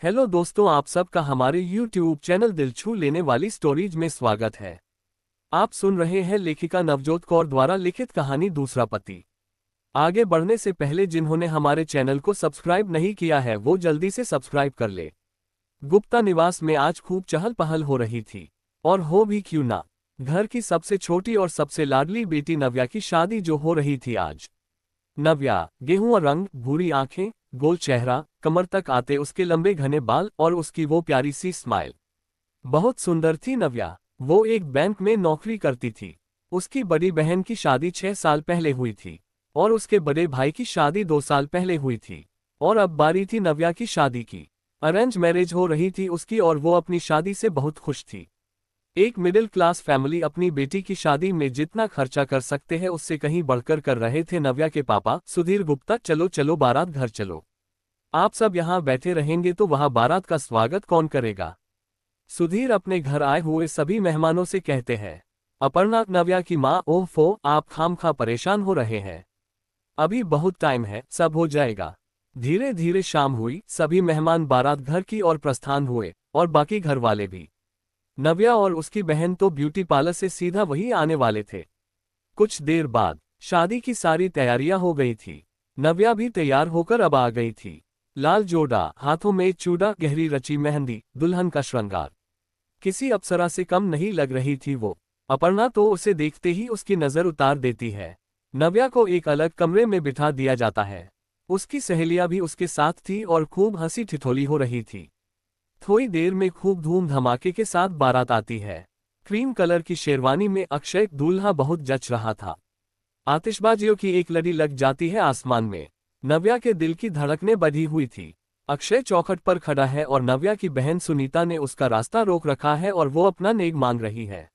Hello दोस्तों, आप सबका हमारे YouTube चैनल दिल छू लेने वाली स्टोरीज में स्वागत है। आप सुन रहे हैं लेखिका नवजोत कौर द्वारा लिखित कहानी दूसरा पति। आगे बढ़ने से पहले जिन्होंने हमारे चैनल को सब्सक्राइब नहीं किया है वो जल्दी से सब्सक्राइब कर ले। गुप्ता निवास में आज खूब चहल पहल हो रही थी, और हो भी क्यों ना। घर की सबसे छोटी और सबसे लाडली बेटी नव्या की शादी जो हो रही थी आज। नव्या, गेहुआ रंग, भूरी आंखें, गोल चेहरा, कमर तक आते उसके लंबे घने बाल और उसकी वो प्यारी सी स्माइल। बहुत सुंदर थी नव्या। वो एक बैंक में नौकरी करती थी। उसकी बड़ी बहन की शादी 6 साल पहले हुई थी, और उसके बड़े भाई की शादी 2 साल पहले हुई थी, और अब बारी थी नव्या की शादी की। अरेंज मैरिज हो रही थी उसकी, और वो अपनी शादी से बहुत खुश थी। एक मिडिल क्लास फैमिली अपनी बेटी की शादी में जितना खर्चा कर सकते हैं उससे कहीं बढ़कर कर रहे थे नव्या के पापा सुधीर गुप्ता। चलो चलो बारात घर चलो। आप सब यहाँ बैठे रहेंगे तो वहाँ बारात का स्वागत कौन करेगा? सुधीर अपने घर आए हुए सभी मेहमानों से कहते हैं। अपर्णा, नव्या की माँ, ओफो, आप खामखा परेशान हो रहे हैं। अभी बहुत टाइम है, सब हो जाएगा। धीरे धीरे शाम हुई, सभी मेहमान बारात घर की ओर प्रस्थान हुए, और बाकी घर वाले भी। नव्या और उसकी बहन तो ब्यूटी पार्लर से सीधा वहीं आने वाले थे। कुछ देर बाद शादी की सारी तैयारियां हो गई थी। नव्या भी तैयार होकर अब आ गई थी। लाल जोड़ा, हाथों में चूड़ा, गहरी रची मेहंदी, दुल्हन का श्रृंगार। किसी अप्सरा से कम नहीं लग रही थी वो। अपर्णा तो उसे देखते ही उसकी नजर उतार देती है। नव्या को एक अलग कमरे में बिठा दिया जाता है। उसकी सहेलियां भी उसके साथ थी और खूब हंसी ठिठोली हो रही थी। थोड़ी देर में खूब धूम धमाके के साथ बारात आती है। क्रीम कलर की शेरवानी में अक्षय दूल्हा बहुत जच रहा था। आतिशबाजियों की एक लड़ी लग जाती है आसमान में। नव्या के दिल की धड़कनें बढ़ी हुई थी। अक्षय चौखट पर खड़ा है और नव्या की बहन सुनीता ने उसका रास्ता रोक रखा है और वो अपना नेग मांग रही है।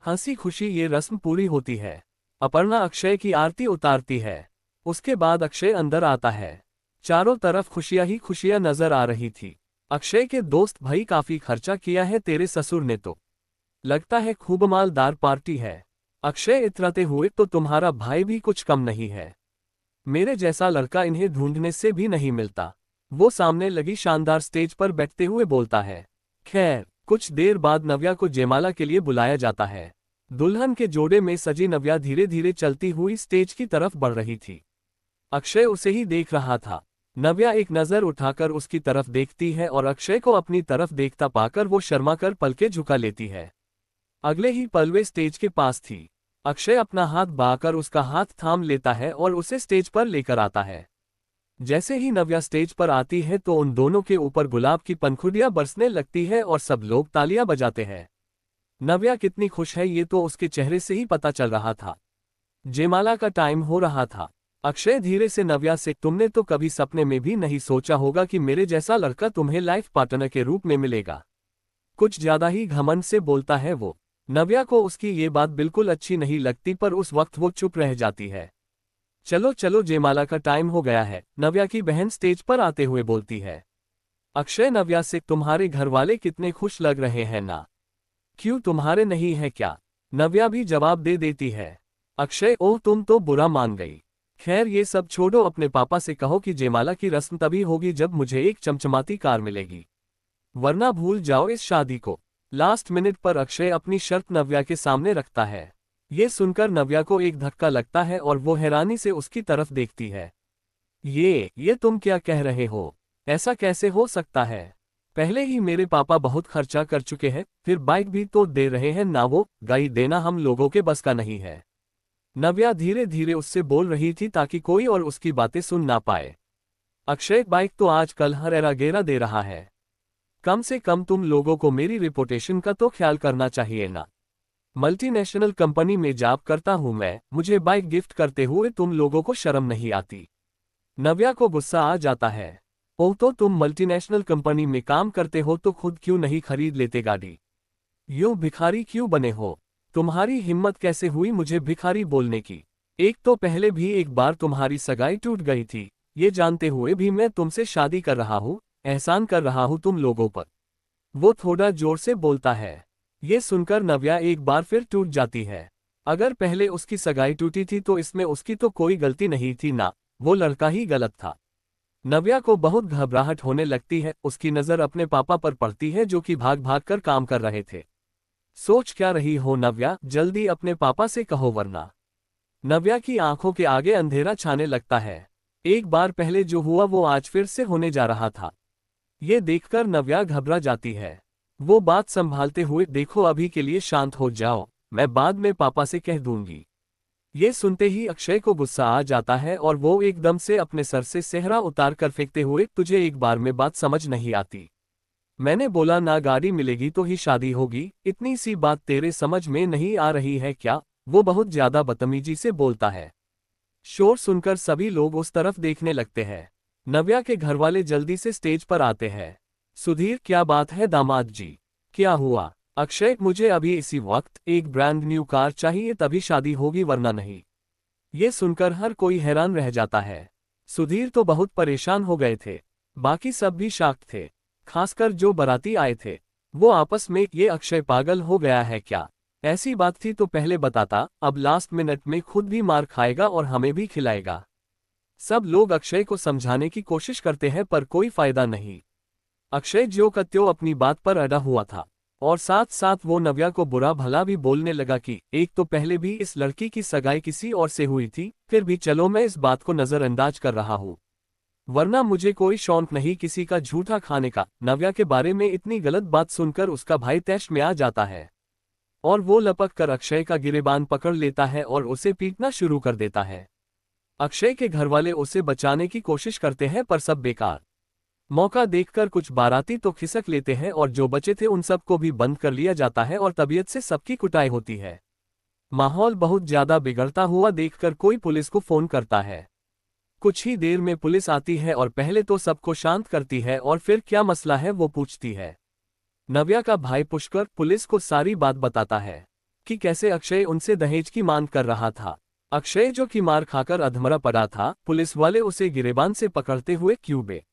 हंसी खुशी ये रस्म पूरी होती है। अपर्णा अक्षय की आरती उतारती है। उसके बाद अक्षय अंदर आता है। चारों तरफ खुशियां ही खुशियां नजर आ रही थी। अक्षय के दोस्त, भाई काफी खर्चा किया है तेरे ससुर ने तो। लगता है खूब मालदार पार्टी है। अक्षय इतराते हुए, तो तुम्हारा भाई भी कुछ कम नहीं है। मेरे जैसा लड़का इन्हें ढूंढने से भी नहीं मिलता। वो सामने लगी शानदार स्टेज पर बैठते हुए बोलता है। खैर, कुछ देर बाद नव्या को जयमाला के लिए बुलाया जाता है। दुल्हन के जोड़े में सजी नव्या धीरे धीरे चलती हुई स्टेज की तरफ बढ़ रही थी। अक्षय उसे ही देख रहा था। नव्या एक नजर उठाकर उसकी तरफ देखती है और अक्षय को अपनी तरफ देखता पाकर वो शर्माकर पलकें झुका लेती है। अगले ही पल वे स्टेज के पास थी। अक्षय अपना हाथ बांकर उसका हाथ थाम लेता है और उसे स्टेज पर लेकर आता है। जैसे ही नव्या स्टेज पर आती है तो उन दोनों के ऊपर गुलाब की पंखुड़ियां बरसने लगती है और सब लोग तालियां बजाते हैं। नव्या कितनी खुश है ये तो उसके चेहरे से ही पता चल रहा था। जयमाला का टाइम हो रहा था। अक्षय धीरे से नव्या से, तुमने तो कभी सपने में भी नहीं सोचा होगा कि मेरे जैसा लड़का तुम्हें लाइफ पार्टनर के रूप में मिलेगा। कुछ ज्यादा ही घमंड से बोलता है वो। नव्या को उसकी ये बात बिल्कुल अच्छी नहीं लगती, पर उस वक्त वो चुप रह जाती है। चलो चलो, जयमाला का टाइम हो गया है, नव्या की बहन स्टेज पर आते हुए बोलती है। अक्षय नव्या से, तुम्हारे घर वाले कितने खुश लग रहे हैं ना। क्यों, तुम्हारे नहीं है क्या? नव्या भी जवाब दे देती है। अक्षय, ओह तुम तो बुरा मान गई। खैर ये सब छोड़ो, अपने पापा से कहो कि जयमाला की रस्म तभी होगी जब मुझे एक चमचमाती कार मिलेगी, वरना भूल जाओ इस शादी को। लास्ट मिनट पर अक्षय अपनी शर्त नव्या के सामने रखता है। ये सुनकर नव्या को एक धक्का लगता है और वो हैरानी से उसकी तरफ देखती है। ये तुम क्या कह रहे हो? ऐसा कैसे हो सकता है? पहले ही मेरे पापा बहुत खर्चा कर चुके हैं, फिर बाइक भी तो दे रहे हैं ना, वो गाड़ी देना हम लोगों के बस का नहीं है। नव्या धीरे धीरे उससे बोल रही थी ताकि कोई और उसकी बातें सुन ना पाए। अक्षय, बाइक तो आजकल हर एरा गेरा दे रहा है। कम से कम तुम लोगों को मेरी रिपुटेशन का तो ख्याल करना चाहिए ना। मल्टीनेशनल कंपनी में जॉब करता हूं मैं, मुझे बाइक गिफ्ट करते हुए तुम लोगों को शर्म नहीं आती? नव्या को गुस्सा आ जाता है। ओह, तो तुम मल्टीनेशनल कंपनी में काम करते हो तो खुद क्यों नहीं खरीद लेते गाड़ी? यूं भिखारी क्यों बने हो? तुम्हारी हिम्मत कैसे हुई मुझे भिखारी बोलने की? एक तो पहले भी एक बार तुम्हारी सगाई टूट गई थी, ये जानते हुए भी मैं तुमसे शादी कर रहा हूँ, एहसान कर रहा हूँ तुम लोगों पर। वो थोड़ा जोर से बोलता है। ये सुनकर नव्या एक बार फिर टूट जाती है। अगर पहले उसकी सगाई टूटी थी तो इसमें उसकी तो कोई गलती नहीं थी ना, वो लड़का ही गलत था। नव्या को बहुत घबराहट होने लगती है। उसकी नजर अपने पापा पर पड़ती है जो कि भाग भाग कर काम कर रहे थे। सोच क्या रही हो नव्या, जल्दी अपने पापा से कहो वरना। नव्या की आंखों के आगे अंधेरा छाने लगता है। एक बार पहले जो हुआ वो आज फिर से होने जा रहा था। ये देखकर नव्या घबरा जाती है। वो बात संभालते हुए, देखो अभी के लिए शांत हो जाओ, मैं बाद में पापा से कह दूंगी। ये सुनते ही अक्षय को गुस्सा आ जाता है और वो एकदम से अपने सर से सेहरा उतार कर फेंकते हुए, तुझे एक बार में बात समझ नहीं आती। मैंने बोला ना गाड़ी मिलेगी तो ही शादी होगी, इतनी सी बात तेरे समझ में नहीं आ रही है क्या? वो बहुत ज्यादा बदतमीजी से बोलता है। शोर सुनकर सभी लोग उस तरफ देखने लगते हैं। नव्या के घरवाले जल्दी से स्टेज पर आते हैं। सुधीर, क्या बात है दामाद जी, क्या हुआ? अक्षय, मुझे अभी इसी वक्त एक ब्रांड न्यू कार चाहिए, तभी शादी होगी वरना नहीं। ये सुनकर हर कोई हैरान रह जाता है। सुधीर तो बहुत परेशान हो गए थे। बाकी सब भी शॉक्ड थे, खासकर जो बाराती आए थे। वो आपस में, ये अक्षय पागल हो गया है क्या? ऐसी बात थी तो पहले बताता, अब लास्ट मिनट में खुद भी मार खाएगा और हमें भी खिलाएगा। सब लोग अक्षय को समझाने की कोशिश करते हैं पर कोई फायदा नहीं। अक्षय ज्यों का त्यों अपनी बात पर अड़ा हुआ था और साथ साथ वो नव्या को बुरा भला भी बोलने लगा कि एक तो पहले भी इस लड़की की सगाई किसी और से हुई थी, फिर भी चलो मैं इस बात को नजरअंदाज कर रहा हूँ, वरना मुझे कोई शौक नहीं किसी का झूठा खाने का। नव्या के बारे में इतनी गलत बात सुनकर उसका भाई तैश में आ जाता है और वो लपक कर अक्षय का गिरेबान पकड़ लेता है और उसे पीटना शुरू कर देता है। अक्षय के घरवाले उसे बचाने की कोशिश करते हैं पर सब बेकार। मौका देखकर कुछ बाराती तो खिसक लेते हैं और जो बचे थे उन सबको भी बंद कर लिया जाता है और तबीयत से सबकी कुटाई होती है। माहौल बहुत ज्यादा बिगड़ता हुआ देखकर कोई पुलिस को फोन करता है। कुछ ही देर में पुलिस आती है और पहले तो सबको शांत करती है और फिर क्या मसला है वो पूछती है। नव्या का भाई पुष्कर पुलिस को सारी बात बताता है कि कैसे अक्षय उनसे दहेज की मांग कर रहा था। अक्षय जो कि मार खाकर अधमरा पड़ा था, पुलिस वाले उसे गिरेबान से पकड़ते हुए क्यूबे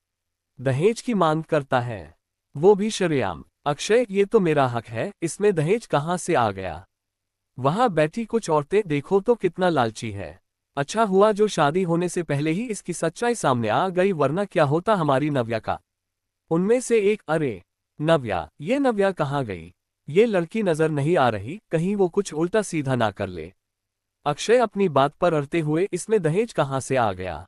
दहेज की मांग करता है, वो भी शरेआम। अक्षय, ये तो मेरा हक है, इसमें दहेज कहाँ से आ गया? वहां बैठी कुछ औरतें, देखो तो कितना लालची है। अच्छा हुआ जो शादी होने से पहले ही इसकी सच्चाई सामने आ गई, वरना क्या होता हमारी नव्या का। उनमें से एक, अरे नव्या, ये नव्या कहाँ गई? ये लड़की नजर नहीं आ रही, कहीं वो कुछ उल्टा सीधा ना कर ले। अक्षय अपनी बात पर अड़ते हुए, इसमें दहेज कहाँ से आ गया?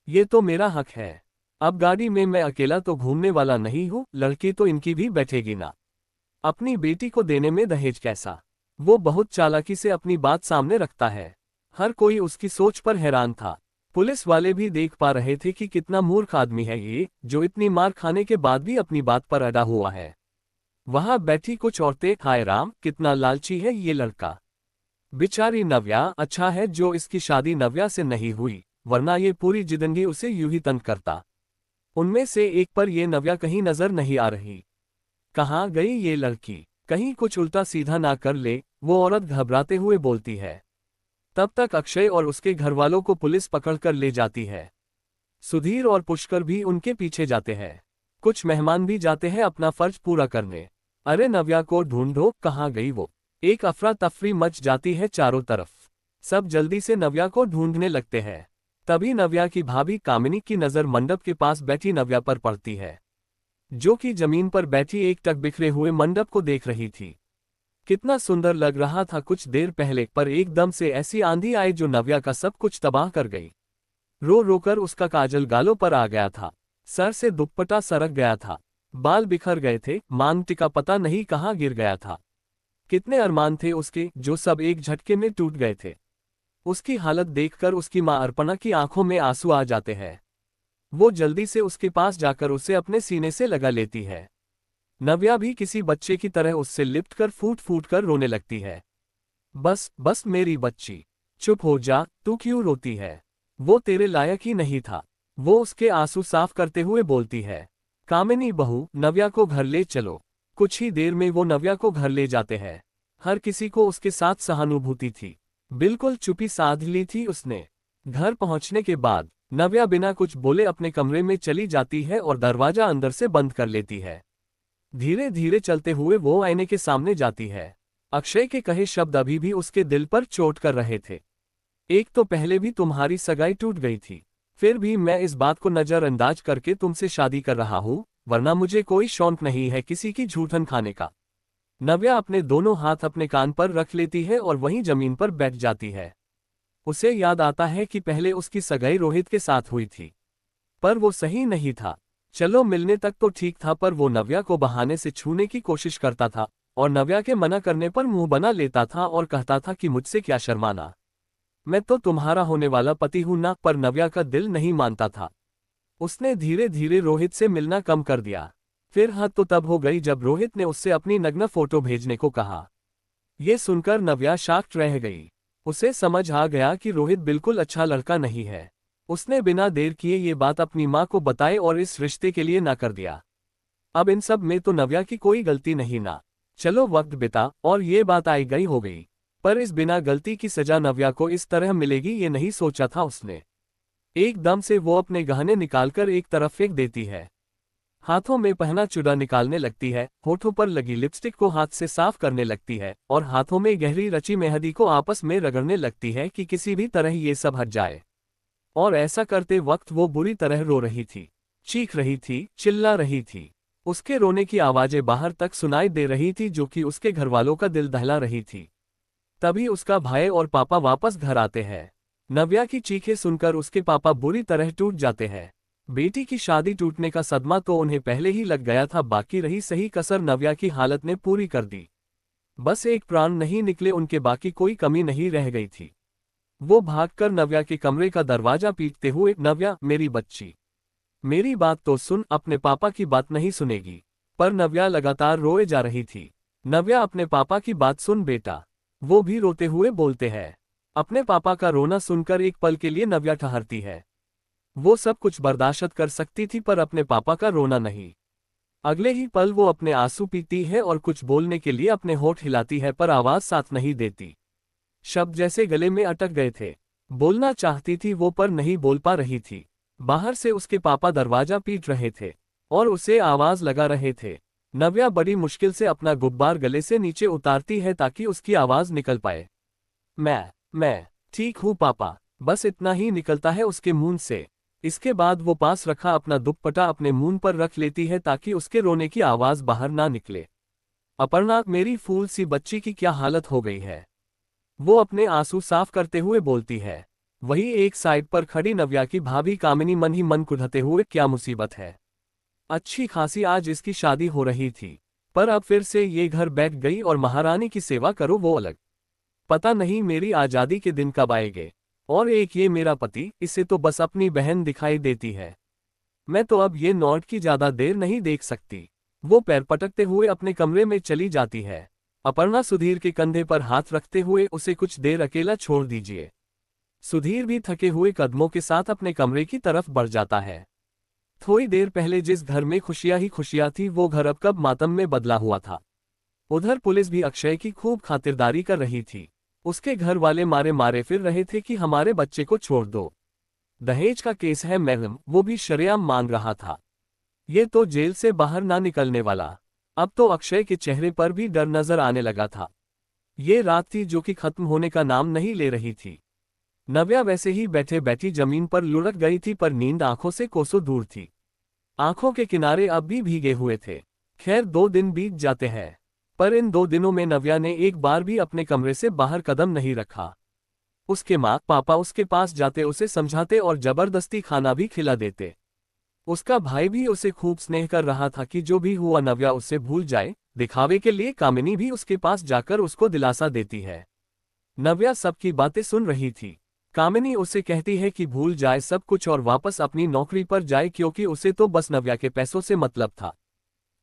ये तो मेरा हक है। अब गाड़ी में मैं अकेला तो घूमने वाला नहीं हूँ, लड़की तो इनकी भी बैठेगी ना। अपनी बेटी को देने में दहेज कैसा? वो बहुत चालाकी से अपनी बात सामने रखता है। हर कोई उसकी सोच पर हैरान था। पुलिस वाले भी देख पा रहे थे कि कितना मूर्ख आदमी है ये, जो इतनी मार खाने के बाद भी अपनी बात पर अड़ा हुआ है। वहां बैठी कुछ औरतें, हाय राम, कितना लालची है ये लड़का। बेचारी नव्या, अच्छा है जो इसकी शादी नव्या से नहीं हुई, वरना ये पूरी जिंदगी उसे यूं ही तंग करता। उनमें से एक पर ये नव्या कहीं नजर नहीं आ रही। कहाँ गई ये लड़की? कहीं कुछ उल्टा सीधा ना कर ले, वो औरत घबराते हुए बोलती है। तब तक अक्षय और उसके घरवालों को पुलिस पकड़कर ले जाती है। सुधीर और पुष्कर भी उनके पीछे जाते हैं। कुछ मेहमान भी जाते हैं अपना फर्ज पूरा करने। अरे नव्या को ढूंढो, कहाँ गई वो? एक अफरा तफरी मच जाती है चारों तरफ। सब जल्दी से नव्या को ढूंढने लगते हैं। तभी नव्या की भाभी कामिनी की नजर मंडप के पास बैठी नव्या पर पड़ती है, जो कि जमीन पर बैठी एक टक बिखरे हुए मंडप को देख रही थी। कितना सुंदर लग रहा था कुछ देर पहले, पर एकदम से ऐसी आंधी आई जो नव्या का सब कुछ तबाह कर गई। रो रोकर उसका काजल गालों पर आ गया था, सर से दुपट्टा सरक गया था, बाल बिखर गए थे, मांग टिका पता नहीं कहाँ गिर गया था। कितने अरमान थे उसके जो सब एक झटके में टूट गए थे। उसकी हालत देखकर उसकी मां अर्पणा की आंखों में आंसू आ जाते हैं। वो जल्दी से उसके पास जाकर उसे अपने सीने से लगा लेती है। नव्या भी किसी बच्चे की तरह उससे लिपट कर फूट फूट कर रोने लगती है। बस बस मेरी बच्ची, चुप हो जा, तू क्यों रोती है? वो तेरे लायक ही नहीं था, वो उसके आंसू साफ करते हुए बोलती है। कामिनी बहू, नव्या को घर ले चलो। कुछ ही देर में वो नव्या को घर ले जाते हैं। हर किसी को उसके साथ सहानुभूति थी। बिल्कुल चुप्पी साध ली थी उसने। घर पहुंचने के बाद नव्या बिना कुछ बोले अपने कमरे में चली जाती है और दरवाजा अंदर से बंद कर लेती है। धीरे धीरे चलते हुए वो आईने के सामने जाती है। अक्षय के कहे शब्द अभी भी उसके दिल पर चोट कर रहे थे। एक तो पहले भी तुम्हारी सगाई टूट गई थी, फिर भी मैं इस बात को नजरअंदाज करके तुमसे शादी कर रहा हूँ, वरना मुझे कोई शौक नहीं है किसी की झूठन खाने का। नव्या अपने दोनों हाथ अपने कान पर रख लेती है और वहीं जमीन पर बैठ जाती है। उसे याद आता है कि पहले उसकी सगाई रोहित के साथ हुई थी, पर वो सही नहीं था। चलो मिलने तक तो ठीक था, पर वो नव्या को बहाने से छूने की कोशिश करता था और नव्या के मना करने पर मुंह बना लेता था और कहता था कि मुझसे क्या शर्माना, मैं तो तुम्हारा होने वाला पति हूं ना। पर नव्या का दिल नहीं मानता था। उसने धीरे धीरे रोहित से मिलना कम कर दिया। फिर हद तो तब हो गई जब रोहित ने उससे अपनी नग्न फोटो भेजने को कहा। ये सुनकर नव्या शॉक्ड रह गई। उसे समझ आ गया कि रोहित बिल्कुल अच्छा लड़का नहीं है। उसने बिना देर किए ये बात अपनी माँ को बताई और इस रिश्ते के लिए ना कर दिया। अब इन सब में तो नव्या की कोई गलती नहीं ना। चलो वक्त बिता और ये बात आई गई हो गई, पर इस बिना गलती की सजा नव्या को इस तरह मिलेगी ये नहीं सोचा था उसने। एकदम से वो अपने गहने निकालकर एक तरफ फेंक देती है। हाथों में पहना चूड़ा निकालने लगती है, होठों पर लगी लिपस्टिक को हाथ से साफ करने लगती है और हाथों में गहरी रची मेहंदी को आपस में रगड़ने लगती है कि किसी भी तरह ये सब हट जाए। और ऐसा करते वक्त वो बुरी तरह रो रही थी, चीख रही थी, चिल्ला रही थी। उसके रोने की आवाजें बाहर तक सुनाई दे रही थी, जो कि उसके घरवालों का दिल दहला रही थी। तभी उसका भाई और पापा वापस घर आते हैं। नव्या की चीखें सुनकर उसके पापा बुरी तरह टूट जाते हैं। बेटी की शादी टूटने का सदमा तो उन्हें पहले ही लग गया था, बाकी रही सही कसर नव्या की हालत ने पूरी कर दी। बस एक प्राण नहीं निकले उनके, बाकी कोई कमी नहीं रह गई थी। वो भागकर नव्या के कमरे का दरवाजा पीटते हुए, नव्या मेरी बच्ची, मेरी बात तो सुन, अपने पापा की बात नहीं सुनेगी। पर नव्या लगातार रोए जा रही थी। नव्या अपने पापा की बात सुन बेटा, वो भी रोते हुए बोलते हैं। अपने पापा का रोना सुनकर एक पल के लिए नव्या ठहरती है। वो सब कुछ बर्दाश्त कर सकती थी, पर अपने पापा का रोना नहीं। अगले ही पल वो अपने आंसू पीती है और कुछ बोलने के लिए अपने होठ हिलाती है, पर आवाज साथ नहीं देती। शब्द जैसे गले में अटक गए थे। बोलना चाहती थी वो, पर नहीं बोल पा रही थी। बाहर से उसके पापा दरवाजा पीट रहे थे और उसे आवाज लगा रहे थे। नव्या बड़ी मुश्किल से अपना गुब्बार गले से नीचे उतारती है ताकि उसकी आवाज निकल पाए। मैं ठीक हूँ पापा, बस इतना ही निकलता है उसके मुंह से। इसके बाद वो पास रखा अपना दुपट्टा अपने मुंह पर रख लेती है ताकि उसके रोने की आवाज बाहर ना निकले। अपर्णा, मेरी फूल सी बच्ची की क्या हालत हो गई है, वो अपने आंसू साफ करते हुए बोलती है। वही एक साइड पर खड़ी नव्या की भाभी कामिनी मन ही मन कुढ़ते हुए, क्या मुसीबत है, अच्छी खासी आज इसकी शादी हो रही थी, पर अब फिर से ये घर बैठ गई और महारानी की सेवा करो वो अलग। पता नहीं मेरी आजादी के दिन कब आएंगे। और एक ये मेरा पति, इसे तो बस अपनी बहन दिखाई देती है। मैं तो अब ये नौट की ज्यादा देर नहीं देख सकती। वो पैर पटकते हुए अपने कमरे में चली जाती है। अपर्णा सुधीर के कंधे पर हाथ रखते हुए, उसे कुछ देर अकेला छोड़ दीजिए। सुधीर भी थके हुए कदमों के साथ अपने कमरे की तरफ बढ़ जाता है। थोड़ी देर पहले जिस घर में खुशियां ही खुशियां थी, वो घर अब कब मातम में बदला हुआ था। उधर पुलिस भी अक्षय की खूब खातिरदारी कर रही थी। उसके घर वाले मारे मारे फिर रहे थे कि हमारे बच्चे को छोड़ दो। दहेज का केस है मैडम, वो भी शरेआम मांग रहा था। ये तो जेल से बाहर ना निकलने वाला। अब तो अक्षय के चेहरे पर भी डर नजर आने लगा था। ये रात थी जो कि खत्म होने का नाम नहीं ले रही थी। नव्या वैसे ही बैठे बैठी जमीन पर लुढ़क गई थी, पर नींद आंखों से कोसों दूर थी। आंखों के किनारे अब भी भीगे हुए थे। खैर 2 दिन बीत जाते हैं, पर इन 2 दिनों में नव्या ने एक बार भी अपने कमरे से बाहर कदम नहीं रखा। उसके माँ पापा उसके पास जाते, उसे समझाते और जबरदस्ती खाना भी खिला देते। उसका भाई भी उसे खूब स्नेह कर रहा था कि जो भी हुआ नव्या उससे भूल जाए। दिखावे के लिए कामिनी भी उसके पास जाकर उसको दिलासा देती है। नव्या सबकी बातें सुन रही थी। कामिनी उसे कहती है कि भूल जाए सब कुछ और वापस अपनी नौकरी पर जाए, क्योंकि उसे तो बस नव्या के पैसों से मतलब था।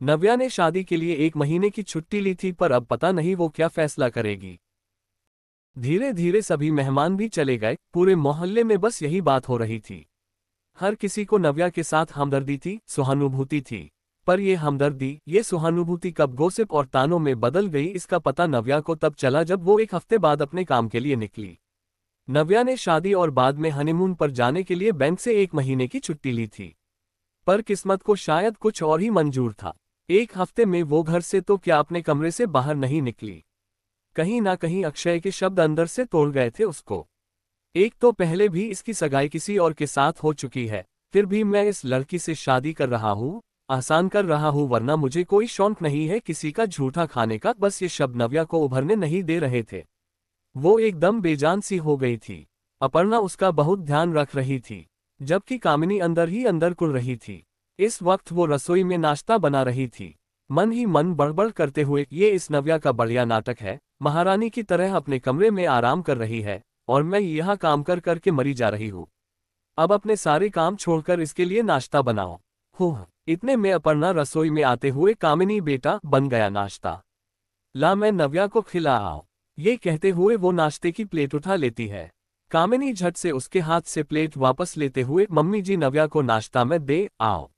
नव्या ने शादी के लिए 1 महीने की छुट्टी ली थी, पर अब पता नहीं वो क्या फैसला करेगी। धीरे धीरे सभी मेहमान भी चले गए। पूरे मोहल्ले में बस यही बात हो रही थी। हर किसी को नव्या के साथ हमदर्दी थी, सहानुभूति थी। पर ये हमदर्दी, ये सहानुभूति कब गॉसिप और तानों में बदल गई, इसका पता नव्या को तब चला जब वो 1 हफ्ते बाद अपने काम के लिए निकली। नव्या ने शादी और बाद में हनीमून पर जाने के लिए बैंक से 1 महीने की छुट्टी ली थी। पर किस्मत को शायद कुछ और ही मंजूर था। 1 हफ्ते में वो घर से तो क्या अपने कमरे से बाहर नहीं निकली। कहीं ना कहीं अक्षय के शब्द अंदर से तोड़ गए थे उसको। एक तो पहले भी इसकी सगाई किसी और के साथ हो चुकी है, फिर भी मैं इस लड़की से शादी कर रहा हूँ, आसान कर रहा हूँ, वरना मुझे कोई शौक नहीं है किसी का झूठा खाने का। बस ये शब्द नव्या को उभरने नहीं दे रहे थे। वो एकदम बेजान सी हो गई थी। अपर्णा उसका बहुत ध्यान रख रही थी, जबकि कामिनी अंदर ही अंदर कुढ़ रही थी। इस वक्त वो रसोई में नाश्ता बना रही थी, मन ही मन बड़बड़ करते हुए, ये इस नव्या का बढ़िया नाटक है, महारानी की तरह अपने कमरे में आराम कर रही है और मैं यहाँ काम कर करके मरी जा रही हूँ। अब अपने सारे काम छोड़कर इसके लिए नाश्ता बनाओ। हो इतने में अपर्णा रसोई में आते हुए, कामिनी बेटा बन गया नाश्ता, ला मैं नव्या को खिला आओ। ये कहते हुए वो नाश्ते की प्लेट उठा लेती है। कामिनी झट से उसके हाथ से प्लेट वापस लेते हुए, मम्मी जी नव्या को नाश्ता में दे आओ,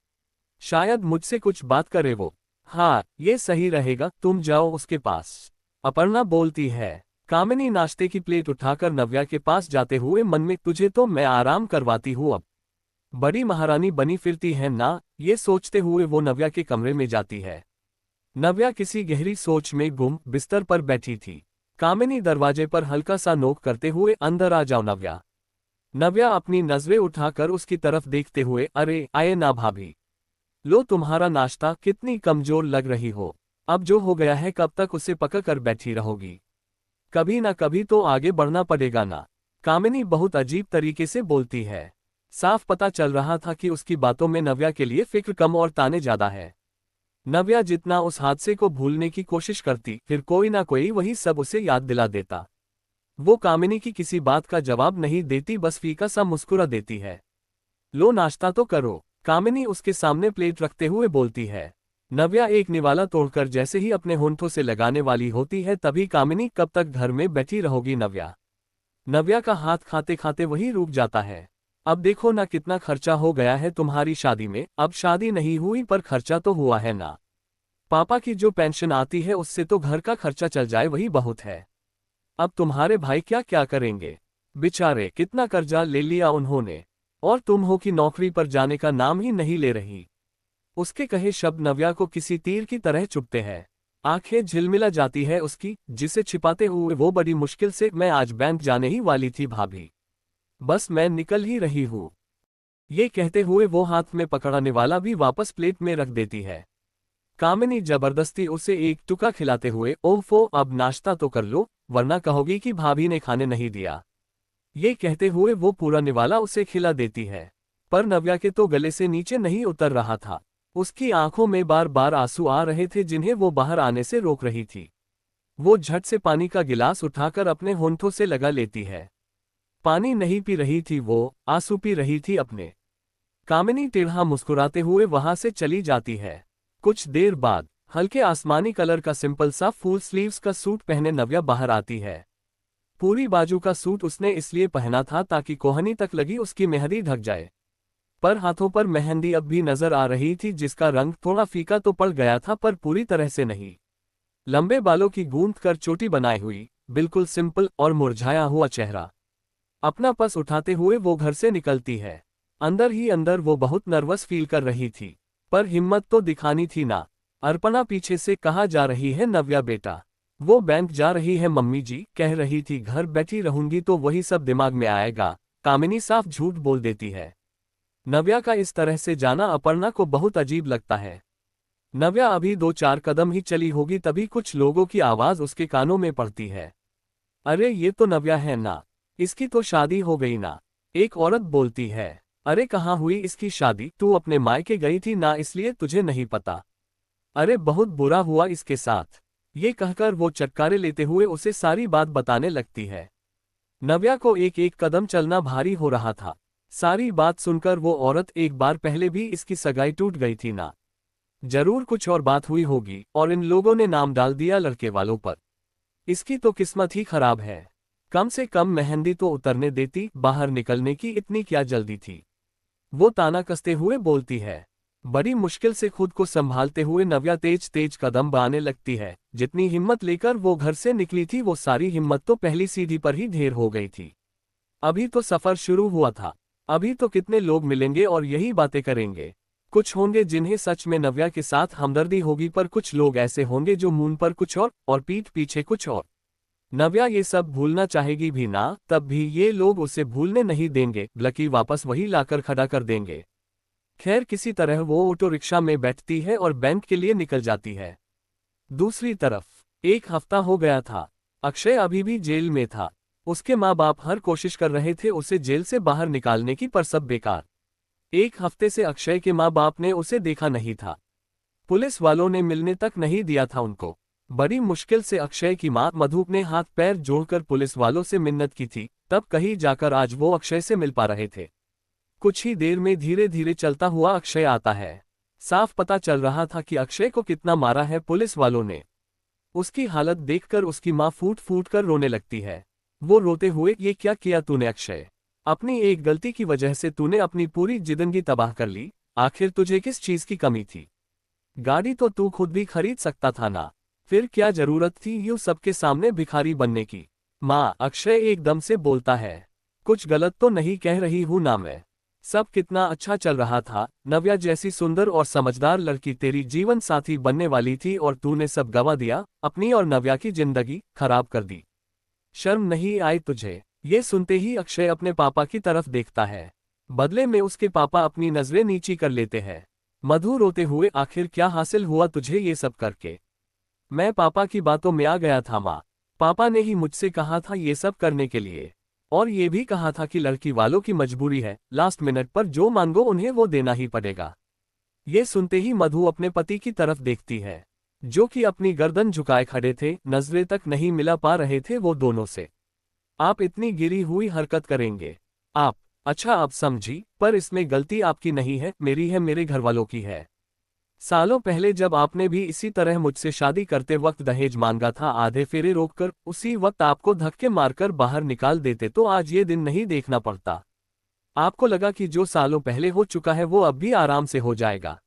शायद मुझसे कुछ बात करे वो। हाँ ये सही रहेगा, तुम जाओ उसके पास, अपर्णा बोलती है। कामिनी नाश्ते की प्लेट उठाकर नव्या के पास जाते हुए मन में, तुझे तो मैं आराम करवाती हूँ, अब बड़ी महारानी बनी फिरती है ना, ये सोचते हुए वो नव्या के कमरे में जाती है। नव्या किसी गहरी सोच में गुम बिस्तर पर बैठी थी। कामिनी दरवाजे पर हल्का सा नोक करते हुए, अंदर आ जाओ नव्या। नव्या अपनी नजरें उठाकर उसकी तरफ देखते हुए, अरे आए ना भाभी, लो तुम्हारा नाश्ता, कितनी कमजोर लग रही हो, अब जो हो गया है कब तक उसे पकड़ कर बैठी रहोगी, कभी ना कभी तो आगे बढ़ना पड़ेगा ना। कामिनी बहुत अजीब तरीके से बोलती है। साफ पता चल रहा था कि उसकी बातों में नव्या के लिए फिक्र कम और ताने ज्यादा है। नव्या जितना उस हादसे को भूलने की कोशिश करती, फिर कोई ना कोई वही सब उसे याद दिला देता। वो कामिनी की किसी बात का जवाब नहीं देती, बस फीका सा मुस्कुरा देती है। लो नाश्ता तो करो, कामिनी उसके सामने प्लेट रखते हुए बोलती है। नव्या एक निवाला तोड़कर जैसे ही अपने होंठों से लगाने वाली होती है, तभी कामिनी, कब तक घर में बैठी रहोगी नव्या। नव्या का हाथ खाते खाते वही रुक जाता है। अब देखो ना कितना खर्चा हो गया है तुम्हारी शादी में, अब शादी नहीं हुई पर खर्चा तो हुआ है ना। पापा की जो पेंशन आती है उससे तो घर का खर्चा चल जाए, वही बहुत है। अब तुम्हारे भाई क्या क्या करेंगे, बेचारे कितना कर्जा ले लिया उन्होंने, और तुम हो कि नौकरी पर जाने का नाम ही नहीं ले रही। उसके कहे शब्द नव्या को किसी तीर की तरह चुभते हैं। आंखें झिलमिला जाती है उसकी, जिसे छिपाते हुए वो बड़ी मुश्किल से, मैं आज बैंक जाने ही वाली थी भाभी, बस मैं निकल ही रही हूँ। ये कहते हुए वो हाथ में पकड़ाने वाला भी वापस प्लेट में रख देती है। कामिनी जबरदस्ती उसे एक टुकड़ा खिलाते हुए, ओफो अब नाश्ता तो कर लो, वरना कहोगी कि भाभी ने खाने नहीं दिया। ये कहते हुए वो पूरा निवाला उसे खिला देती है। पर नव्या के तो गले से नीचे नहीं उतर रहा था। उसकी आंखों में बार बार आंसू आ रहे थे, जिन्हें वो बाहर आने से रोक रही थी। वो झट से पानी का गिलास उठाकर अपने होंठों से लगा लेती है। पानी नहीं पी रही थी वो, आंसू पी रही थी अपने। कामिनी टेढ़ा मुस्कुराते हुए वहां से चली जाती है। कुछ देर बाद हल्के आसमानी कलर का सिंपल सा फुल स्लीव्स का सूट पहने नव्या बाहर आती है। पूरी बाजू का सूट उसने इसलिए पहना था ताकि कोहनी तक लगी उसकी मेहंदी ढक जाए, पर हाथों पर मेहंदी अब भी नजर आ रही थी, जिसका रंग थोड़ा फीका तो पड़ गया था पर पूरी तरह से नहीं। लंबे बालों की गूंथ कर चोटी बनाई हुई, बिल्कुल सिंपल और मुरझाया हुआ चेहरा। अपना पर्स उठाते हुए वो घर से निकलती है। अंदर ही अंदर वो बहुत नर्वस फील कर रही थी, पर हिम्मत तो दिखानी थी ना। अर्पणा पीछे से कहा जा रही है, नव्या बेटा वो बैंक जा रही है मम्मी जी कह रही थी, घर बैठी रहूंगी तो वही सब दिमाग में आएगा। कामिनी साफ झूठ बोल देती है। नव्या का इस तरह से जाना अपर्णा को बहुत अजीब लगता है। नव्या अभी 2-4 कदम ही चली होगी, तभी कुछ लोगों की आवाज उसके कानों में पड़ती है। अरे ये तो नव्या है ना, इसकी तो शादी हो गई ना। एक औरत बोलती है। अरे कहाँ हुई इसकी शादी, तू अपने मायके गई थी ना, इसलिए तुझे नहीं पता। अरे बहुत बुरा हुआ इसके साथ। ये कहकर वो चटकारे लेते हुए उसे सारी बात बताने लगती है। नव्या को एक एक कदम चलना भारी हो रहा था। सारी बात सुनकर वो औरत, एक बार पहले भी इसकी सगाई टूट गई थी ना, जरूर कुछ और बात हुई होगी और इन लोगों ने नाम डाल दिया लड़के वालों पर। इसकी तो किस्मत ही खराब है, कम से कम मेहंदी तो उतरने देती, बाहर निकलने की इतनी क्या जल्दी थी। वो ताना कसते हुए बोलती है। बड़ी मुश्किल से खुद को संभालते हुए नव्या तेज तेज कदम बढ़ाने लगती है। जितनी हिम्मत लेकर वो घर से निकली थी, वो सारी हिम्मत तो पहली सीढ़ी पर ही ढेर हो गई थी। अभी तो सफर शुरू हुआ था, अभी तो कितने लोग मिलेंगे और यही बातें करेंगे। कुछ होंगे जिन्हें सच में नव्या के साथ हमदर्दी होगी, पर कुछ लोग ऐसे होंगे जो मुंह पर कुछ और पीठ पीछे कुछ और। नव्या ये सब भूलना चाहेगी भी ना, तब भी ये लोग उसे भूलने नहीं देंगे, बल्कि वापस वही लाकर खड़ा कर देंगे। खैर किसी तरह वो ऑटो रिक्शा में बैठती है और बैंक के लिए निकल जाती है। दूसरी तरफ 1 हफ्ता हो गया था। अक्षय अभी भी जेल में था। उसके माँ बाप हर कोशिश कर रहे थे उसे जेल से बाहर निकालने की, पर सब बेकार। 1 हफ्ते से अक्षय के माँ बाप ने उसे देखा नहीं था। पुलिस वालों ने मिलने तक नहीं दिया था उनको। बड़ी मुश्किल से अक्षय की माँ मधु ने हाथ पैर जोड़कर पुलिस वालों से मिन्नत की थी, तब कहीं जाकर आज वो अक्षय से मिल पा रहे थे। कुछ ही देर में धीरे धीरे चलता हुआ अक्षय आता है। साफ पता चल रहा था कि अक्षय को कितना मारा है पुलिस वालों ने। उसकी हालत देखकर उसकी माँ फूट फूट कर रोने लगती है। वो रोते हुए, ये क्या किया तूने अक्षय? अपनी एक गलती की वजह से तूने अपनी पूरी जिंदगी तबाह कर ली। आखिर तुझे किस चीज की कमी थी? गाड़ी तो तू खुद भी खरीद सकता था ना, फिर क्या जरूरत थी यूं सबके सामने भिखारी बनने की? माँ, अक्षय एकदम से बोलता है, कुछ गलत तो नहीं कह रही हूं ना मैं। सब कितना अच्छा चल रहा था। नव्या जैसी सुंदर और समझदार लड़की तेरी जीवन साथी बनने वाली थी और तूने सब गवा दिया, अपनी और नव्या की जिंदगी खराब कर दी। शर्म नहीं आई तुझे? ये सुनते ही अक्षय अपने पापा की तरफ देखता है। बदले में उसके पापा अपनी नजरें नीची कर लेते हैं। मधु रोते हुए, आखिर क्या हासिल हुआ तुझे ये सब करके? मैं पापा की बातों में आ गया था माँ। पापा ने ही मुझसे कहा था ये सब करने के लिए, और ये भी कहा था कि लड़की वालों की मजबूरी है, लास्ट मिनट पर जो मांगो उन्हें वो देना ही पड़ेगा। ये सुनते ही मधु अपने पति की तरफ देखती है, जो कि अपनी गर्दन झुकाए खड़े थे, नजरें तक नहीं मिला पा रहे थे वो दोनों से। आप इतनी गिरी हुई हरकत करेंगे? आप? अच्छा आप समझी, पर इसमें गलती आपकी नहीं है, मेरी है, मेरे घरवालों की है। सालों पहले जब आपने भी इसी तरह मुझसे शादी करते वक्त दहेज मांगा था, आधे फेरे रोककर उसी वक्त आपको धक्के मारकर बाहर निकाल देते तो आज ये दिन नहीं देखना पड़ता। आपको लगा कि जो सालों पहले हो चुका है वो अब भी आराम से हो जाएगा,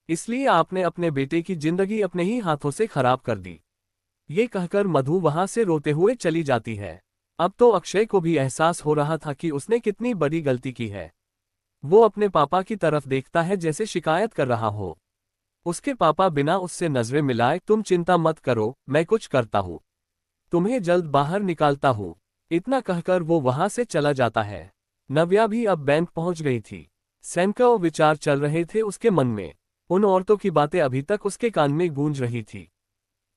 इसलिए आपने अपने बेटे की जिंदगी अपने ही हाथों से खराब कर दी। ये कहकर मधु वहां से रोते हुए चली जाती है। अब तो अक्षय को भी एहसास हो रहा था कि उसने कितनी बड़ी गलती की है। वो अपने पापा की तरफ देखता है जैसे शिकायत कर रहा हो। उसके पापा बिना उससे नजरें मिलाए, तुम चिंता मत करो, मैं कुछ करता हूँ, तुम्हें जल्द बाहर निकालता हूँ। इतना कहकर वो वहां से चला जाता है। नव्या भी अब बैंक पहुंच गई थी। सैकड़ों विचार चल रहे थे उसके मन में। उन औरतों की बातें अभी तक उसके कान में गूंज रही थी।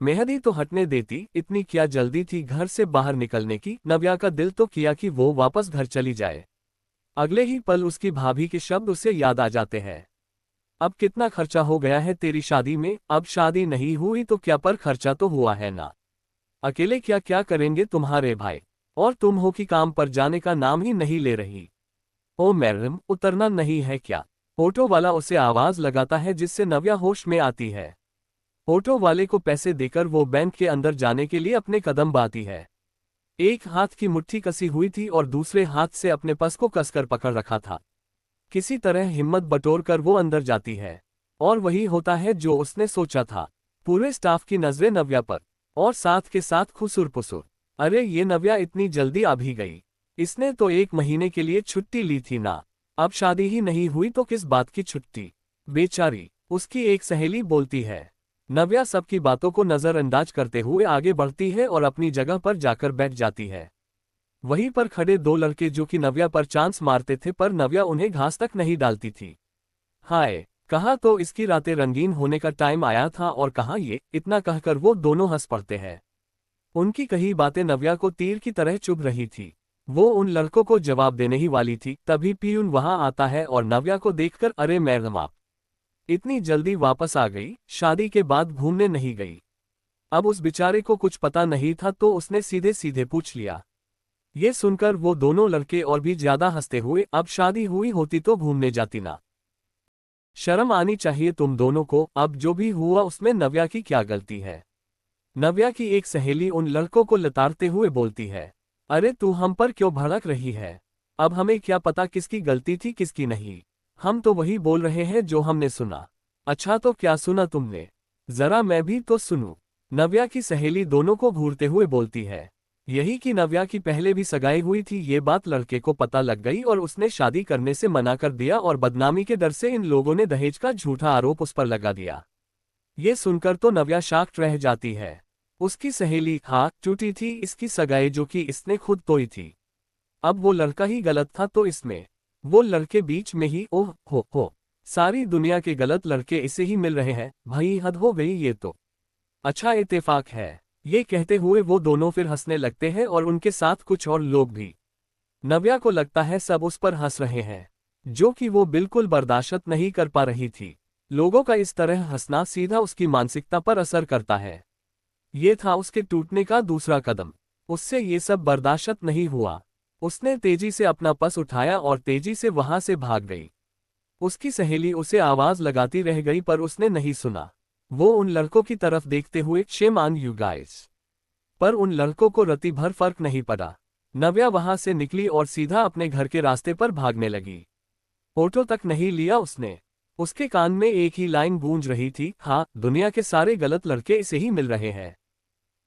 मेहदी तो हटने देती, इतनी क्या जल्दी थी घर से बाहर निकलने की? नव्या का दिल तो किया कि वो वापस घर चली जाए। अगले ही पल उसकी भाभी के शब्द उसे याद आ जाते हैं। अब कितना खर्चा हो गया है तेरी शादी में? अब शादी नहीं हुई तो क्या, पर खर्चा तो हुआ है ना। अकेले क्या क्या करेंगे तुम्हारे भाई? और तुम हो कि काम पर जाने का नाम ही नहीं ले रही। ओ मैडम, उतरना नहीं है क्या? ऑटो वाला उसे आवाज लगाता है, जिससे नव्या होश में आती है। ऑटो वाले को पैसे देकर वो बैंक के अंदर जाने के लिए अपने कदम बढ़ाती है। एक हाथ की मुट्ठी कसी हुई थी और दूसरे हाथ से अपने पर्स को कसकर पकड़ रखा था। किसी तरह हिम्मत बटोरकर वो अंदर जाती है, और वही होता है जो उसने सोचा था। पूरे स्टाफ की नजरें नव्या पर, और साथ के साथ खुसुर पुसुर। अरे ये नव्या इतनी जल्दी आ भी गई? इसने तो 1 महीने के लिए छुट्टी ली थी ना। अब शादी ही नहीं हुई तो किस बात की छुट्टी? बेचारी, उसकी एक सहेली बोलती है। नव्या सबकी बातों को नजरअंदाज करते हुए आगे बढ़ती है और अपनी जगह पर जाकर बैठ जाती है। वहीं पर खड़े 2 लड़के जो कि नव्या पर चांस मारते थे, पर नव्या उन्हें घास तक नहीं डालती थी। हाय, कहा तो इसकी रातें रंगीन होने का टाइम आया था, और कहाँ ये, इतना कहकर वो दोनों हंस पड़ते हैं। उनकी कही बातें नव्या को तीर की तरह चुभ रही थी। वो उन लड़कों को जवाब देने ही वाली थी, तभी पियून वहां आता है और नव्या को देखकर, अरे मैडम आप इतनी जल्दी वापस आ गई? शादी के बाद घूमने नहीं गई? अब उस बेचारे को कुछ पता नहीं था तो उसने सीधे सीधे पूछ लिया। ये सुनकर वो दोनों लड़के और भी ज्यादा हंसते हुए, अब शादी हुई होती तो घूमने जाती ना? शर्म आनी चाहिए तुम दोनों को। अब जो भी हुआ उसमें नव्या की क्या गलती है? नव्या की एक सहेली उन लड़कों को लताड़ते हुए बोलती है, अरे तू हम पर क्यों भड़क रही है? अब हमें क्या पता किसकी गलती थी किसकी नहीं। हम तो वही बोल रहे हैं जो हमने सुना। अच्छा तो क्या सुना तुमने? जरा मैं भी तो सुनूं। नव्या की सहेली दोनों को घूरते हुए बोलती है। यही कि नव्या की पहले भी सगाई हुई थी, ये बात लड़के को पता लग गई और उसने शादी करने से मना कर दिया, और बदनामी के डर से इन लोगों ने दहेज का झूठा आरोप उस पर लगा दिया। ये सुनकर तो नव्या शॉक्ड रह जाती है। उसकी सहेली हाथ टूटी थी इसकी सगाई जो कि इसने खुद तोड़ी थी। अब वो लड़का ही गलत था तो इसमें वो लड़के बीच में ही ओह हो सारी दुनिया के गलत लड़के इसे ही मिल रहे हैं, भाई हद हो गई ये तो। अच्छा इत्तेफाक है। ये कहते हुए वो दोनों फिर हंसने लगते हैं और उनके साथ कुछ और लोग भी। नव्या को लगता है सब उस पर हंस रहे हैं, जो कि वो बिल्कुल बर्दाश्त नहीं कर पा रही थी। लोगों का इस तरह हंसना सीधा उसकी मानसिकता पर असर करता है। ये था उसके टूटने का दूसरा कदम। उससे ये सब बर्दाश्त नहीं हुआ। उसने तेजी से अपना पर्स उठाया और तेजी से वहां से भाग गई। उसकी सहेली उसे आवाज लगाती रह गई पर उसने नहीं सुना। वो उन लड़कों की तरफ देखते हुए शेम ऑन यू गाइस। पर उन लड़कों को रत्ती भर फर्क नहीं पड़ा। नव्या वहां से निकली और सीधा अपने घर के रास्ते पर भागने लगी। ऑटो तक नहीं लिया उसने। उसके कान में एक ही लाइन गूंज रही थी, हाँ दुनिया के सारे गलत लड़के इसे ही मिल रहे हैं।